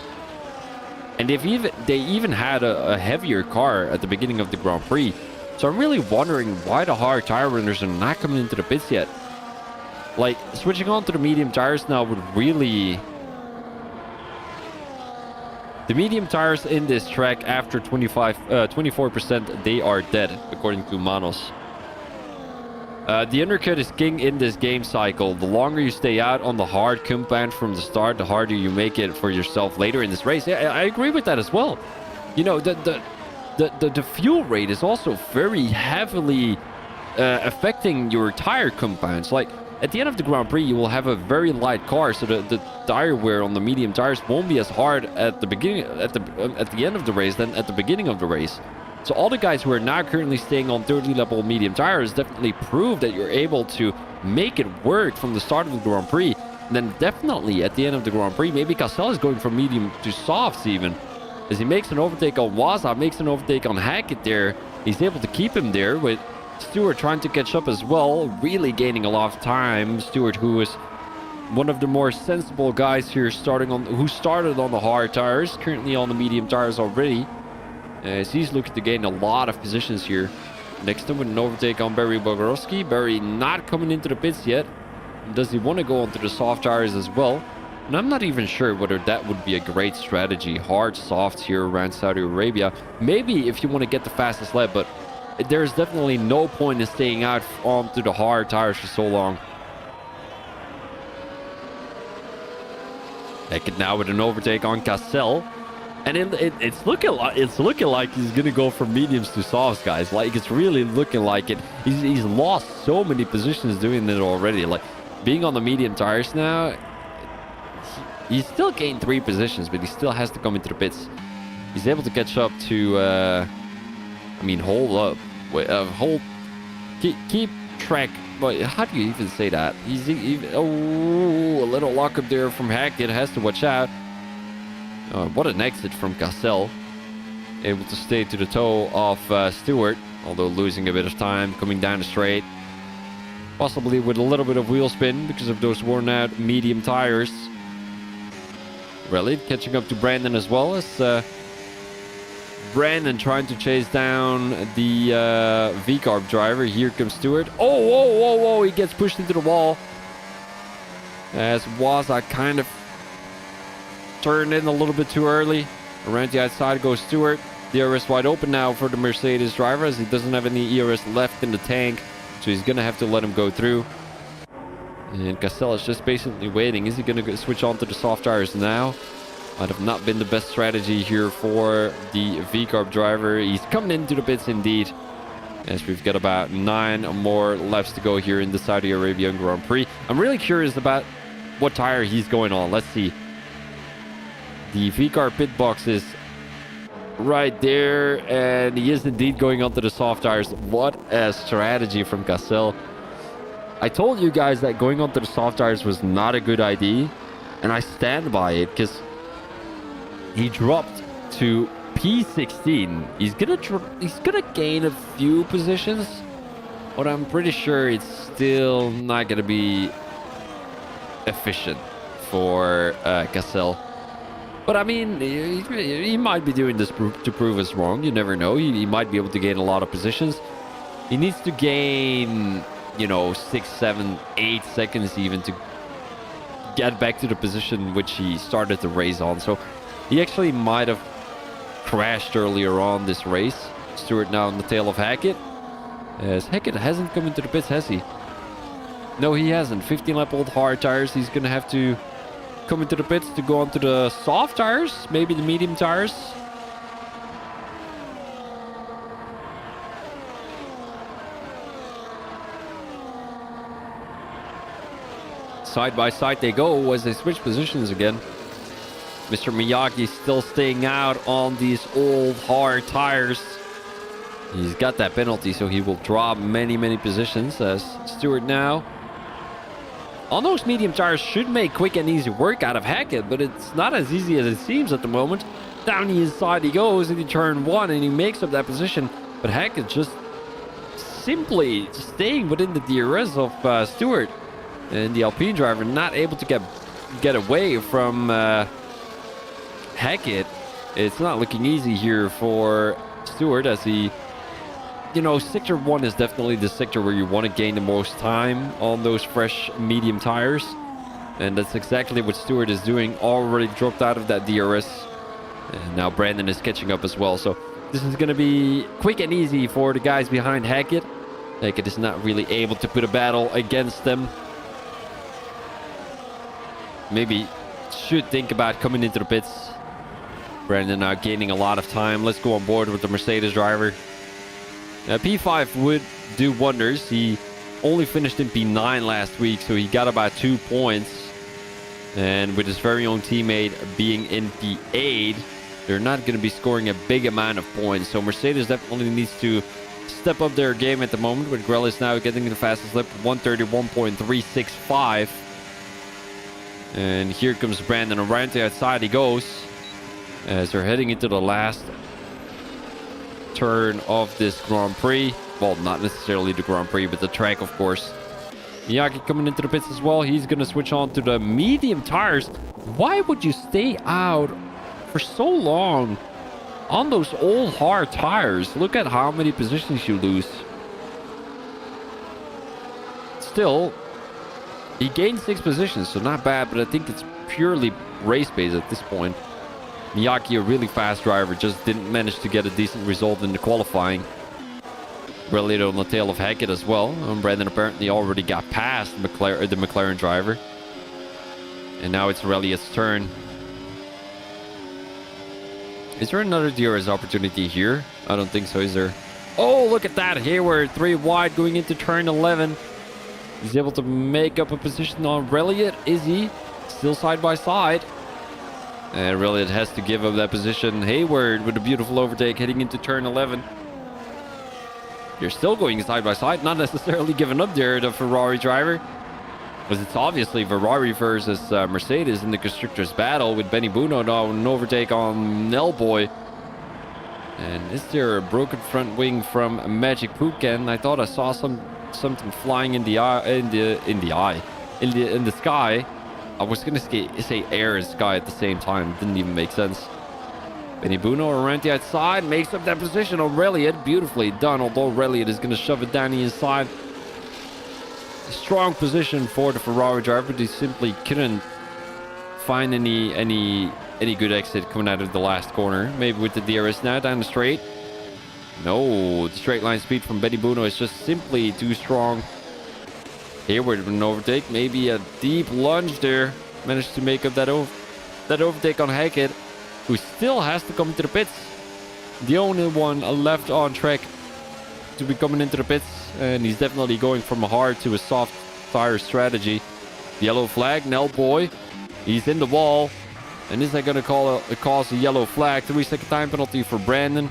And they even had a heavier car at the beginning of the Grand Prix. So I'm really wondering why the hard tire runners are not coming into the pits yet. Like, switching on to the medium tires now would really... The medium tires in this track after 24%, they are dead, according to Manos. The undercut is king in this game cycle. The longer you stay out on the hard compound from the start, the harder you make it for yourself later in this race. Yeah, I agree with that as well. You know, the fuel rate is also very heavily affecting your tire compounds. Like, at the end of the Grand Prix, you will have a very light car, so the tire wear on the medium tires won't be as hard at the beginning, at the end of the race than at the beginning of the race. So all the guys who are now currently staying on 30-level medium tires definitely prove that you're able to make it work from the start of the Grand Prix. And then definitely at the end of the Grand Prix, maybe Cassell is going from medium to softs even. As he makes an overtake on Waza, makes an overtake on Hackett there. He's able to keep him there with Stewart trying to catch up as well. Really gaining a lot of time. Stewart, who is one of the more sensible guys here, who started on the hard tires, currently on the medium tires already. As he's looking to gain a lot of positions here. Next to him with an overtake on Barry Bogarovsky. Barry not coming into the pits yet. Does he want to go onto the soft tires as well? And I'm not even sure whether that would be a great strategy. Hard softs here around Saudi Arabia. Maybe if you want to get the fastest lap, but there's definitely no point in staying out onto the hard tires for so long. Hackett now with an overtake on Cassell. And it's looking like he's gonna go from mediums to softs, guys. Like, it's really looking like it. He's lost so many positions doing it already. Like, being on the medium tires now, he still gained 3 positions, but he still has to come into the pits. He's able to catch up to, I mean, hold up, keep track. But how do you even say that? He's even, a little lock up there from Hackett. Has to watch out. What an exit from Cassell. Able to stay to the toe of Stewart, although losing a bit of time coming down the straight. Possibly with a little bit of wheel spin because of those worn out medium tires. Really catching up to Brandon as well, as Brandon trying to chase down the V-Carb driver. Here comes Stewart. Oh, he gets pushed into the wall. As Waza kind of turned in a little bit too early. Around the outside goes Stewart. DRS wide open now for the Mercedes driver, as he doesn't have any ERS left in the tank. So he's going to have to let him go through. And Cassell is just basically waiting. Is he going to switch on to the soft tires now? Might have not been the best strategy here for the V-Carb driver. He's coming into the pits indeed. As we've got about 9 more laps to go here in the Saudi Arabian Grand Prix. I'm really curious about what tire he's going on. Let's see. The V-Carb pit box is right there. And he is indeed going onto the soft tires. What a strategy from Cassell. I told you guys that going onto the soft tires was not a good idea. And I stand by it because he dropped to P16. He's gonna gain a few positions, but I'm pretty sure it's still not gonna be efficient for Cassell. But I mean, he might be doing this to prove us wrong. You never know. He might be able to gain a lot of positions. He needs to gain, you know, 6, 7, 8 seconds even to get back to the position which he started the race on. So he actually might have crashed earlier on this race. Stewart now on the tail of Hackett. As Hackett hasn't come into the pits, has he? No, he hasn't. 15 lap old hard tires. He's going to have to come into the pits to go onto the soft tires. Maybe the medium tires. Side by side they go as they switch positions again. Mr. Miyagi still staying out on these old hard tires. He's got that penalty, so he will drop many positions. As Stewart now on those medium tires should make quick and easy work out of Hackett, but it's not as easy as it seems at the moment. Down the inside he goes into turn 1 and he makes up that position, but Hackett just simply staying within the DRS of Stewart, and the Alpine driver not able to get away from Hackett. It's not looking easy here for Stewart as he, you know, sector 1 is definitely the sector where you want to gain the most time on those fresh medium tires, and that's exactly what Stewart is doing. Already dropped out of that DRS, and now Brandon is catching up as well. So this is going to be quick and easy for the guys behind Hackett. Hackett is not really able to put a battle against them. Maybe should think about coming into the pits. Brandon now gaining a lot of time. Let's go on board with the Mercedes driver. P5 would do wonders. He only finished in P9 last week, so he got about 2 points. And with his very own teammate being in P8, they're not going to be scoring a big amount of points. So Mercedes definitely needs to step up their game at the moment, with Grellis now getting the fastest lap, 131.365. And here comes Brandon. Around the outside he goes, as they're heading into the last turn of this Grand Prix. Well, not necessarily the Grand Prix, but the track, of course. Miyagi coming into the pits as well. He's going to switch on to the medium tires. Why would you stay out for so long on those old hard tires? Look at how many positions you lose. Still, he gained 6 positions, so not bad, but I think it's purely race pace at this point. Miyagi, a really fast driver, just didn't manage to get a decent result in the qualifying. Really on the tail of Hackett as well. And Brandon apparently already got past the McLaren driver. And now it's Reliot's turn. Is there another DRS opportunity here? I don't think so, is there? Oh, look at that. Hayward, 3 wide going into turn 11. He's able to make up a position on Reliot. Is he? Still side by side. And Reliot has to give up that position. Hayward with a beautiful overtake heading into turn 11. You're still going side by side. Not necessarily giving up there, the Ferrari driver. Because it's obviously Ferrari versus Mercedes in the Constructors battle, with Benny Buno now an overtake on Nellboy. And is there a broken front wing from Magic Pootcan? I thought I saw something flying in the sky. I was gonna say air and sky at the same time. It didn't even make sense. Benny Buno around the outside makes up that position on Reliot. Beautifully done, although Reliot is gonna shove it down the inside. Strong position for the Ferrari driver, but he simply couldn't find any good exit coming out of the last corner. Maybe with the DRS now down the straight. No, the straight line speed from Betty Buno is just simply too strong. Hayward with an overtake. Maybe a deep lunge there. Managed to make up that overtake on Hackett, who still has to come into the pits. The only one left on track to be coming into the pits. And he's definitely going from a hard to a soft tire strategy. Yellow flag, Nell Boy. He's in the wall. And is that going to cause a yellow flag? 3-second time penalty for Brandon.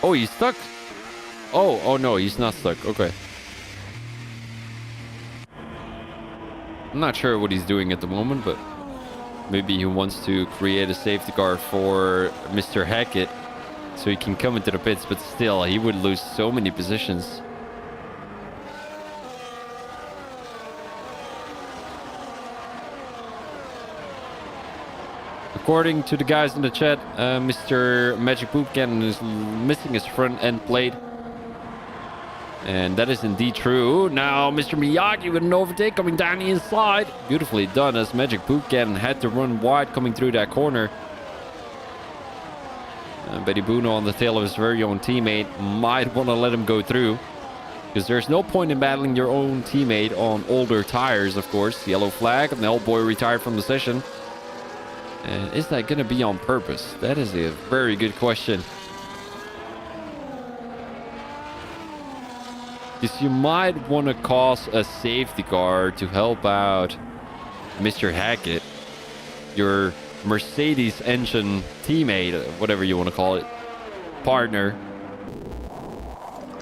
Oh, he's stuck. Oh no, he's not stuck. Okay. I'm not sure what he's doing at the moment, but maybe he wants to create a safety car for Mr. Hackett so he can come into the pits, but still, he would lose so many positions. According to the guys in the chat, Mr. Magic Poop Cannon is missing his front end plate. And that is indeed true. Now, Mr. Miyagi with an overtake coming down the inside. Beautifully done as Magic Poop Cannon had to run wide coming through that corner. Betty Buno on the tail of his very own teammate might want to let him go through. Because there's no point in battling your own teammate on older tires, of course. Yellow flag, and the old boy retired from the session. And is that going to be on purpose? That is a very good question. Because you might want to cause a safety car to help out Mr. Hackett, your Mercedes engine teammate, whatever you want to call it, partner.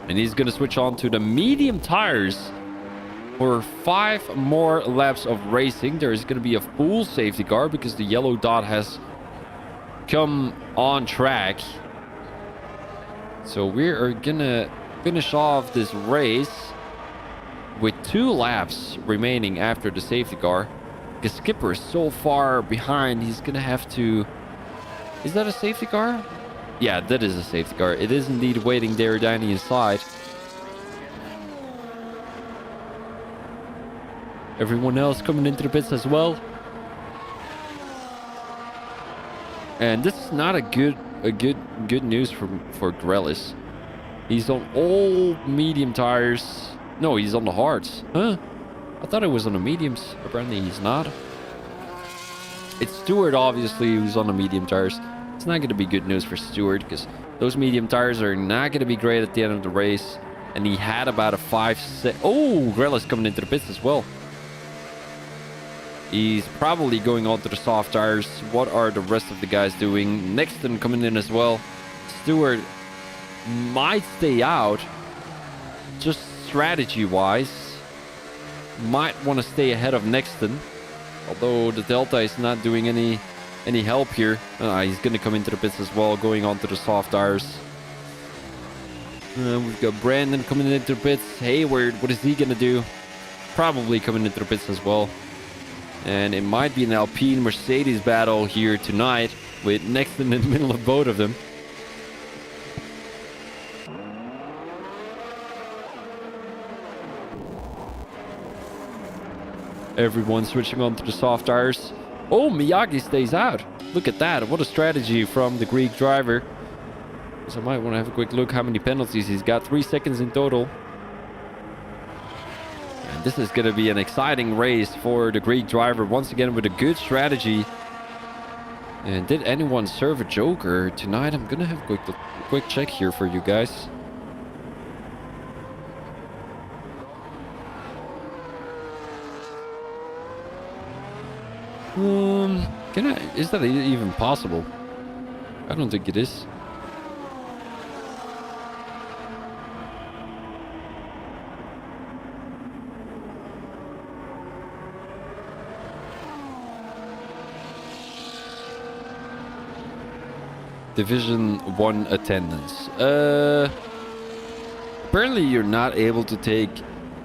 And he's going to switch on to the medium tires for 5 more laps of racing. There is going to be a full safety car because the yellow dot has come on track. So we are going to finish off this race with 2 laps remaining after the safety car. The skipper is so far behind, he's gonna have to... Is that a safety car? Yeah, that is a safety car. It is indeed waiting there down the inside. Everyone else coming into the pits as well. And this is not a good news for Grelis. He's on all medium tires. No, he's on the hards. Huh? I thought it was on the mediums. Apparently he's not. It's Stewart, obviously, who's on the medium tires. It's not going to be good news for Stewart because those medium tires are not going to be great at the end of the race. And he had about a 5-6... Oh, Grella's coming into the pits as well. He's probably going on to the soft tires. What are the rest of the guys doing? Nexton coming in as well. Stewart might stay out, just strategy-wise. Might want to stay ahead of Nexton, although the Delta is not doing any help here. He's going to come into the pits as well, going on to the soft tires. We've got Brandon coming into the pits. Hayward, what is he going to do? Probably coming into the pits as well. And it might be an Alpine Mercedes battle here tonight, with Nexton in the middle of both of them. Everyone switching on to the soft tires. Oh, Miyagi stays out. Look at that. What a strategy from the Greek driver. So I might want to have a quick look how many penalties he's got. 3 seconds in total. And this is going to be an exciting race for the Greek driver. Once again with a good strategy. And did anyone serve a joker tonight? I'm going to have a quick check here for you guys. Is that even possible? I don't think it is. Division 1 attendance. Apparently you're not able to take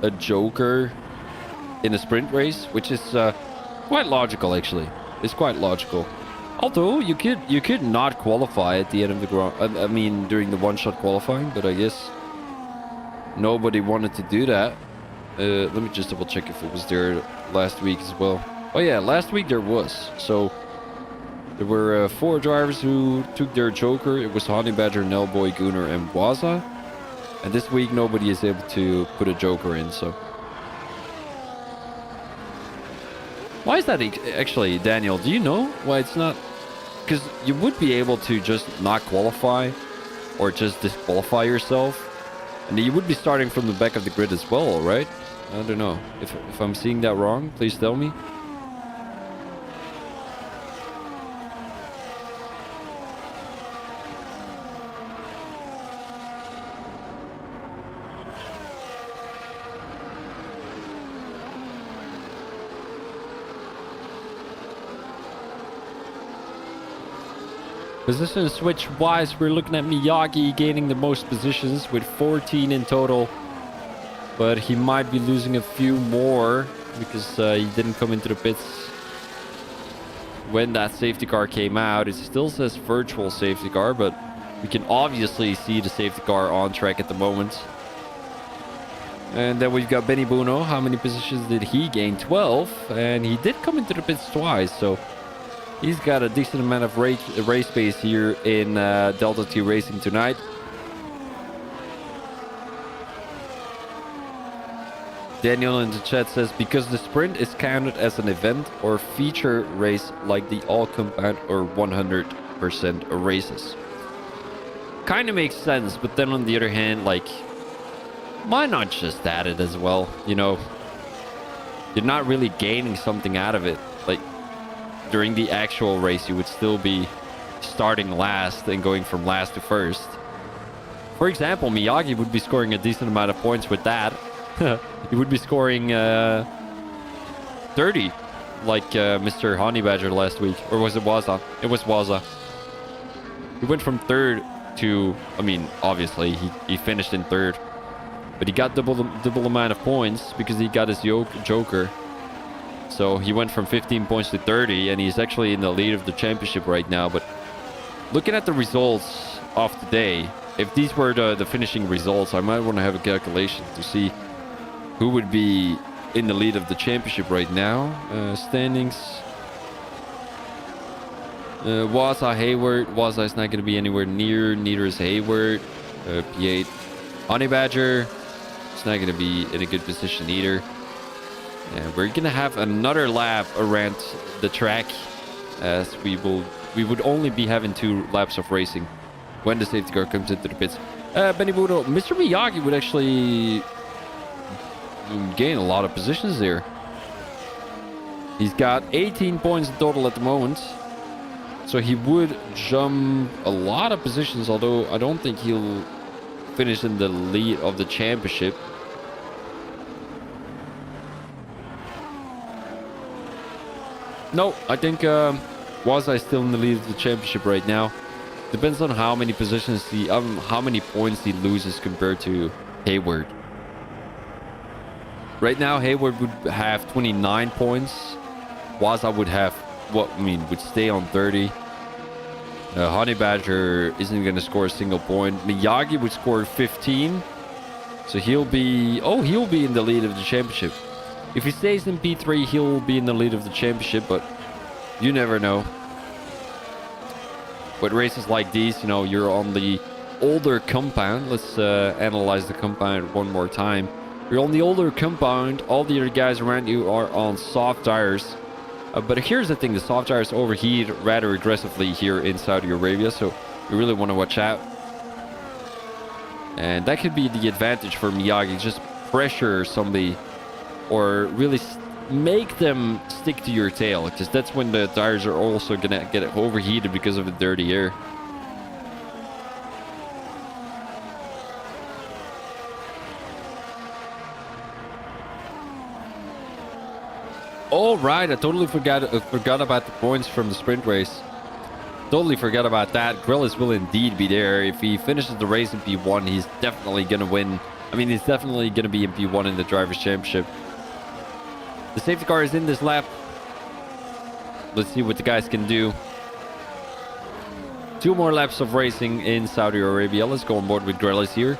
a joker in a sprint race, which is quite logical actually. It's quite logical. Although you could not qualify at the end of the ground. I mean during the one-shot qualifying, but I guess nobody wanted to do that. Let me just double check if it was there last week as well. Oh yeah, last week there was. So There were 4 drivers who took their Joker. It was Honey Badger, Nellboy, Gunner, and Waza. And this week, nobody is able to put a Joker in, so... Why is that actually, Daniel? Do you know why it's not? Because you would be able to just not qualify or just disqualify yourself. And you would be starting from the back of the grid as well, right? I don't know. If I'm seeing that wrong, please tell me. Position switch wise, we're looking at Miyagi gaining the most positions with 14 in total. But he might be losing a few more because he didn't come into the pits when that safety car came out. It still says virtual safety car, but we can obviously see the safety car on track at the moment. And then we've got Benny Buno. How many positions did he gain? 12. And he did come into the pits twice, so... He's got a decent amount of race pace here in Delta T Racing tonight. Daniel in the chat says, because the sprint is counted as an event or feature race like the all compound or 100% races. Kind of makes sense, but then on the other hand, like, why not just add it as well? You know, you're not really gaining something out of it. Like, during the actual race, you would still be starting last and going from last to first. For example, Miyagi would be scoring a decent amount of points with that. He would be scoring 30, like Mr. Honey Badger last week. Or was it Waza? It was Waza. He went from 3rd to, I mean, obviously, he finished in 3rd. But he got double amount of points because he got his Joker. So he went from 15 points to 30, and he's actually in the lead of the championship right now. But looking at the results of today, if these were the finishing results, I might want to have a calculation to see who would be in the lead of the championship right now. Standings. Waza, Hayward. Waza is not going to be anywhere near. Neither is Hayward. P8. Honey Badger. It's not going to be in a good position either. And we're gonna have another lap around the track, as we would only be having 2 laps of racing when the safety car comes into the pits. Benny Budo, Mr. Miyagi would actually gain a lot of positions there. He's got 18 points in total at the moment, so he would jump a lot of positions, although I don't think he'll finish in the lead of the championship. No, I think Waza is still in the lead of the championship right now. Depends on how many positions how many points he loses compared to Hayward. Right now, Hayward would have 29 points. Waza would have, would stay on 30. Honey Badger isn't going to score a single point. Miyagi would score 15. So he'll be in the lead of the championship. If he stays in P3, he'll be in the lead of the championship, but you never know. With races like these, you know, you're on the older compound. Let's analyze the compound one more time. You're on the older compound. All the other guys around you are on soft tires. But here's the thing. The soft tires overheat rather aggressively here in Saudi Arabia, so you really want to watch out. And that could be the advantage for Miyagi. Just pressure somebody or really make them stick to your tail, because that's when the tires are also gonna get overheated because of the dirty air. All right, I totally forgot about the points from the sprint race. Totally forgot about that. Grillis will indeed be there. If he finishes the race in P1, he's definitely gonna win. I mean, he's definitely gonna be in P1 in the Drivers' Championship. The safety car is in this lap. Let's see what the guys can do. 2 more laps of racing in Saudi Arabia. Let's go on board with Grillis here.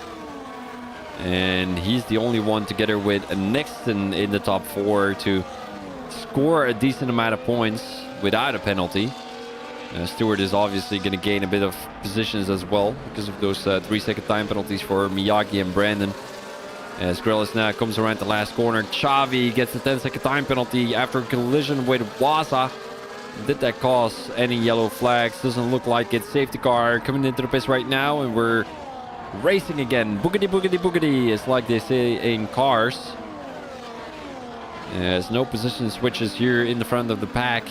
And he's the only one together with Nexton in the top 4 to score a decent amount of points without a penalty. Stewart is obviously going to gain a bit of positions as well because of those 3-second time penalties for Miyagi and Brandon. As Grelis now comes around the last corner. Xavi gets the 10-second time penalty after a collision with Waza. Did that cause any yellow flags? Doesn't look like it. Safety car coming into the pits right now, and we're racing again. Boogity, boogity, boogity. It's like they say in cars. There's no position switches here in the front of the pack.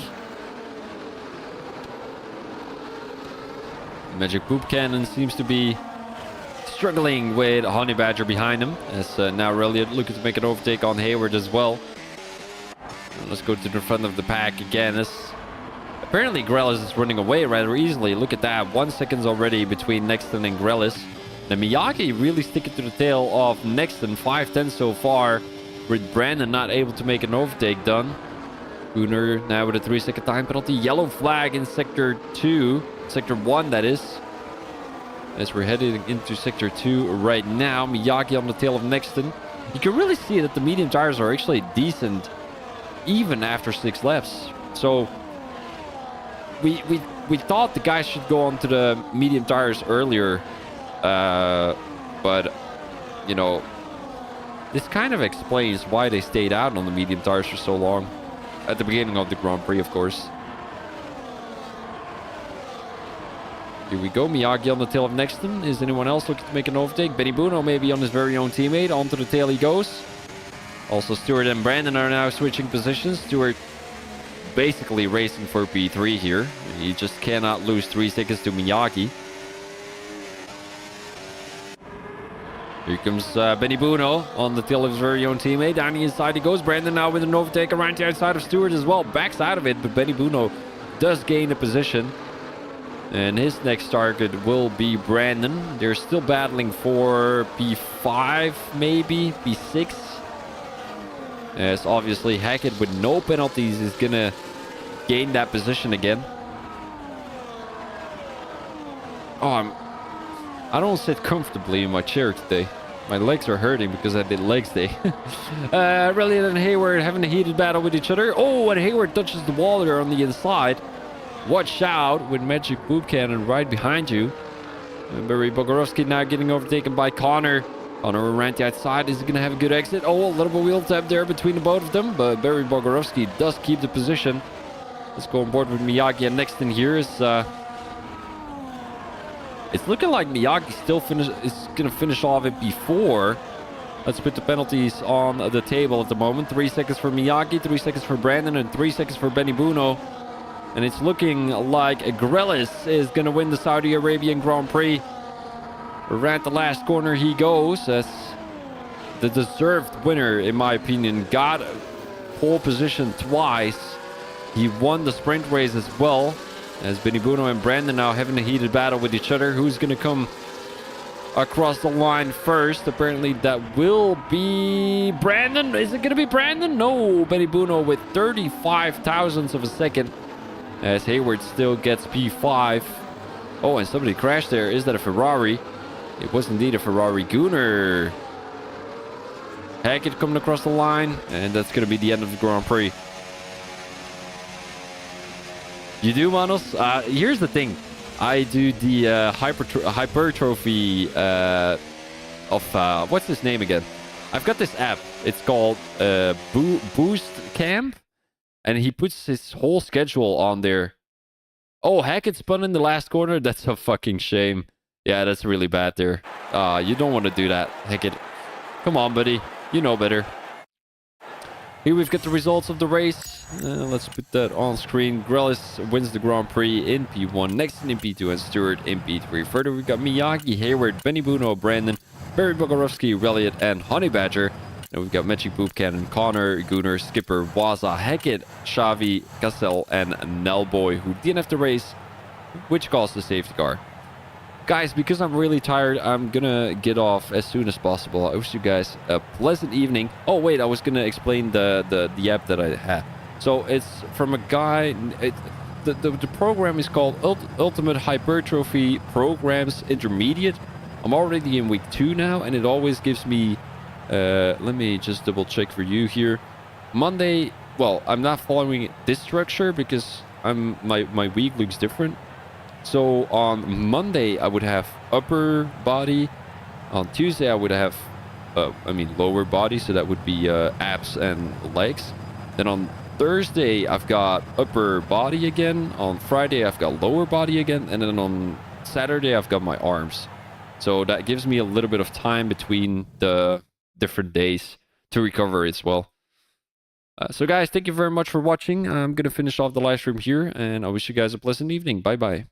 Magic Poop Cannon seems to be struggling with Honey Badger behind him. As now Reliot looking to make an overtake on Hayward as well. And let's go to the front of the pack again. Apparently Grelis is running away rather easily. Look at that. 1 second already between Nexton and Grelis. The Miyagi really sticking to the tail of Nexton. 5-10 so far. With Brandon not able to make an overtake done. Gunnar now with a 3-second time penalty. Yellow flag in Sector 2. Sector 1, that is. As we're heading into Sector 2 right now. Miyagi on the tail of Nexton. You can really see that the medium tires are actually decent even after 6 laps. So we thought the guys should go onto the medium tires earlier. But, you know, this kind of explains why they stayed out on the medium tires for so long. At the beginning of the Grand Prix, of course. Here we go. Miyagi on the tail of Nexton. Is anyone else looking to make an overtake? Benny Bruno maybe on his very own teammate. Onto the tail he goes. Also, Stewart and Brandon are now switching positions. Stewart basically racing for P3 here. He just cannot lose 3 seconds to Miyagi. Here comes Benny Bruno on the tail of his very own teammate. Down the inside he goes. Brandon now with an overtake around the outside of Stewart as well. Backs out of it, but Benny Bruno does gain a position. And his next target will be Brandon. They're still battling for P5, maybe P6. As obviously Hackett with no penalties is going to gain that position again. Oh, I don't sit comfortably in my chair today. My legs are hurting because I did legs day. Reliant and Hayward having a heated battle with each other. Oh, and Hayward touches the wall there on the inside. Watch out with Magic Poop Cannon right behind you. And Barry Bogorovsky now getting overtaken by Connor. Connor around the outside. Is he going to have a good exit? Oh, a little bit of wheel tap there between the both of them. But Barry Bogorovsky does keep the position. Let's go on board with Miyagi. And next in here is... it's looking like Miyagi still is going to finish off it before. Let's put the penalties on the table at the moment. 3 seconds for Miyagi, 3 seconds for Brandon, and 3 seconds for Benny Bruno. And it's looking like Grelis is going to win the Saudi Arabian Grand Prix. Around the last corner he goes as the deserved winner, in my opinion. Got pole position twice. He won the sprint race as well. As Benny Bruno and Brandon now having a heated battle with each other. Who's going to come across the line first? Apparently that will be Brandon. Is it going to be Brandon? No. Benny Bruno with 35 thousandths of a second. As Hayward still gets P5. Oh, and somebody crashed there. Is that a Ferrari? It was indeed a Ferrari. Gunnar. Hackett coming across the line. And that's going to be the end of the Grand Prix. You do, Manos? Here's the thing. I do the hypertrophy of... what's his name again? I've got this app. It's called Boost Camp. And he puts his whole schedule on there. Oh, Hackett spun in the last corner? That's a fucking shame. Yeah, that's really bad there. You don't want to do that, Hackett. Come on, buddy. You know better. Here we've got the results of the race. Let's put that on screen. Grelis wins the Grand Prix in P1. Next in P2 and Stewart in P3. Further, we've got Miyagi, Hayward, Benny Bruno, Brandon, Barry Bogorovsky, Reliot, and Honey Badger. And we've got Magic Poop Cannon, Connor, Gunnar, Skipper, Waza, Hackett, Xavi, Cassell, and Nelboy, who didn't have to race, which caused the safety car. Guys, because I'm really tired, I'm gonna get off as soon as possible. I wish you guys a pleasant evening. Oh, wait, I was gonna explain the app that I had. So it's from a guy... The program is called Ultimate Hypertrophy Programs Intermediate. I'm already in week 2 now, and it always gives me... let me just double check for you here. Monday... Well, I'm not following this structure because my week looks different. So on Monday, I would have upper body. On Tuesday, I would have, lower body. So that would be abs and legs. Then on Thursday, I've got upper body again. On Friday, I've got lower body again. And then on Saturday, I've got my arms. So that gives me a little bit of time between the different days to recover as well. So guys, thank you very much for watching. I'm going to finish off the live stream here, and I wish you guys a pleasant evening. Bye-bye.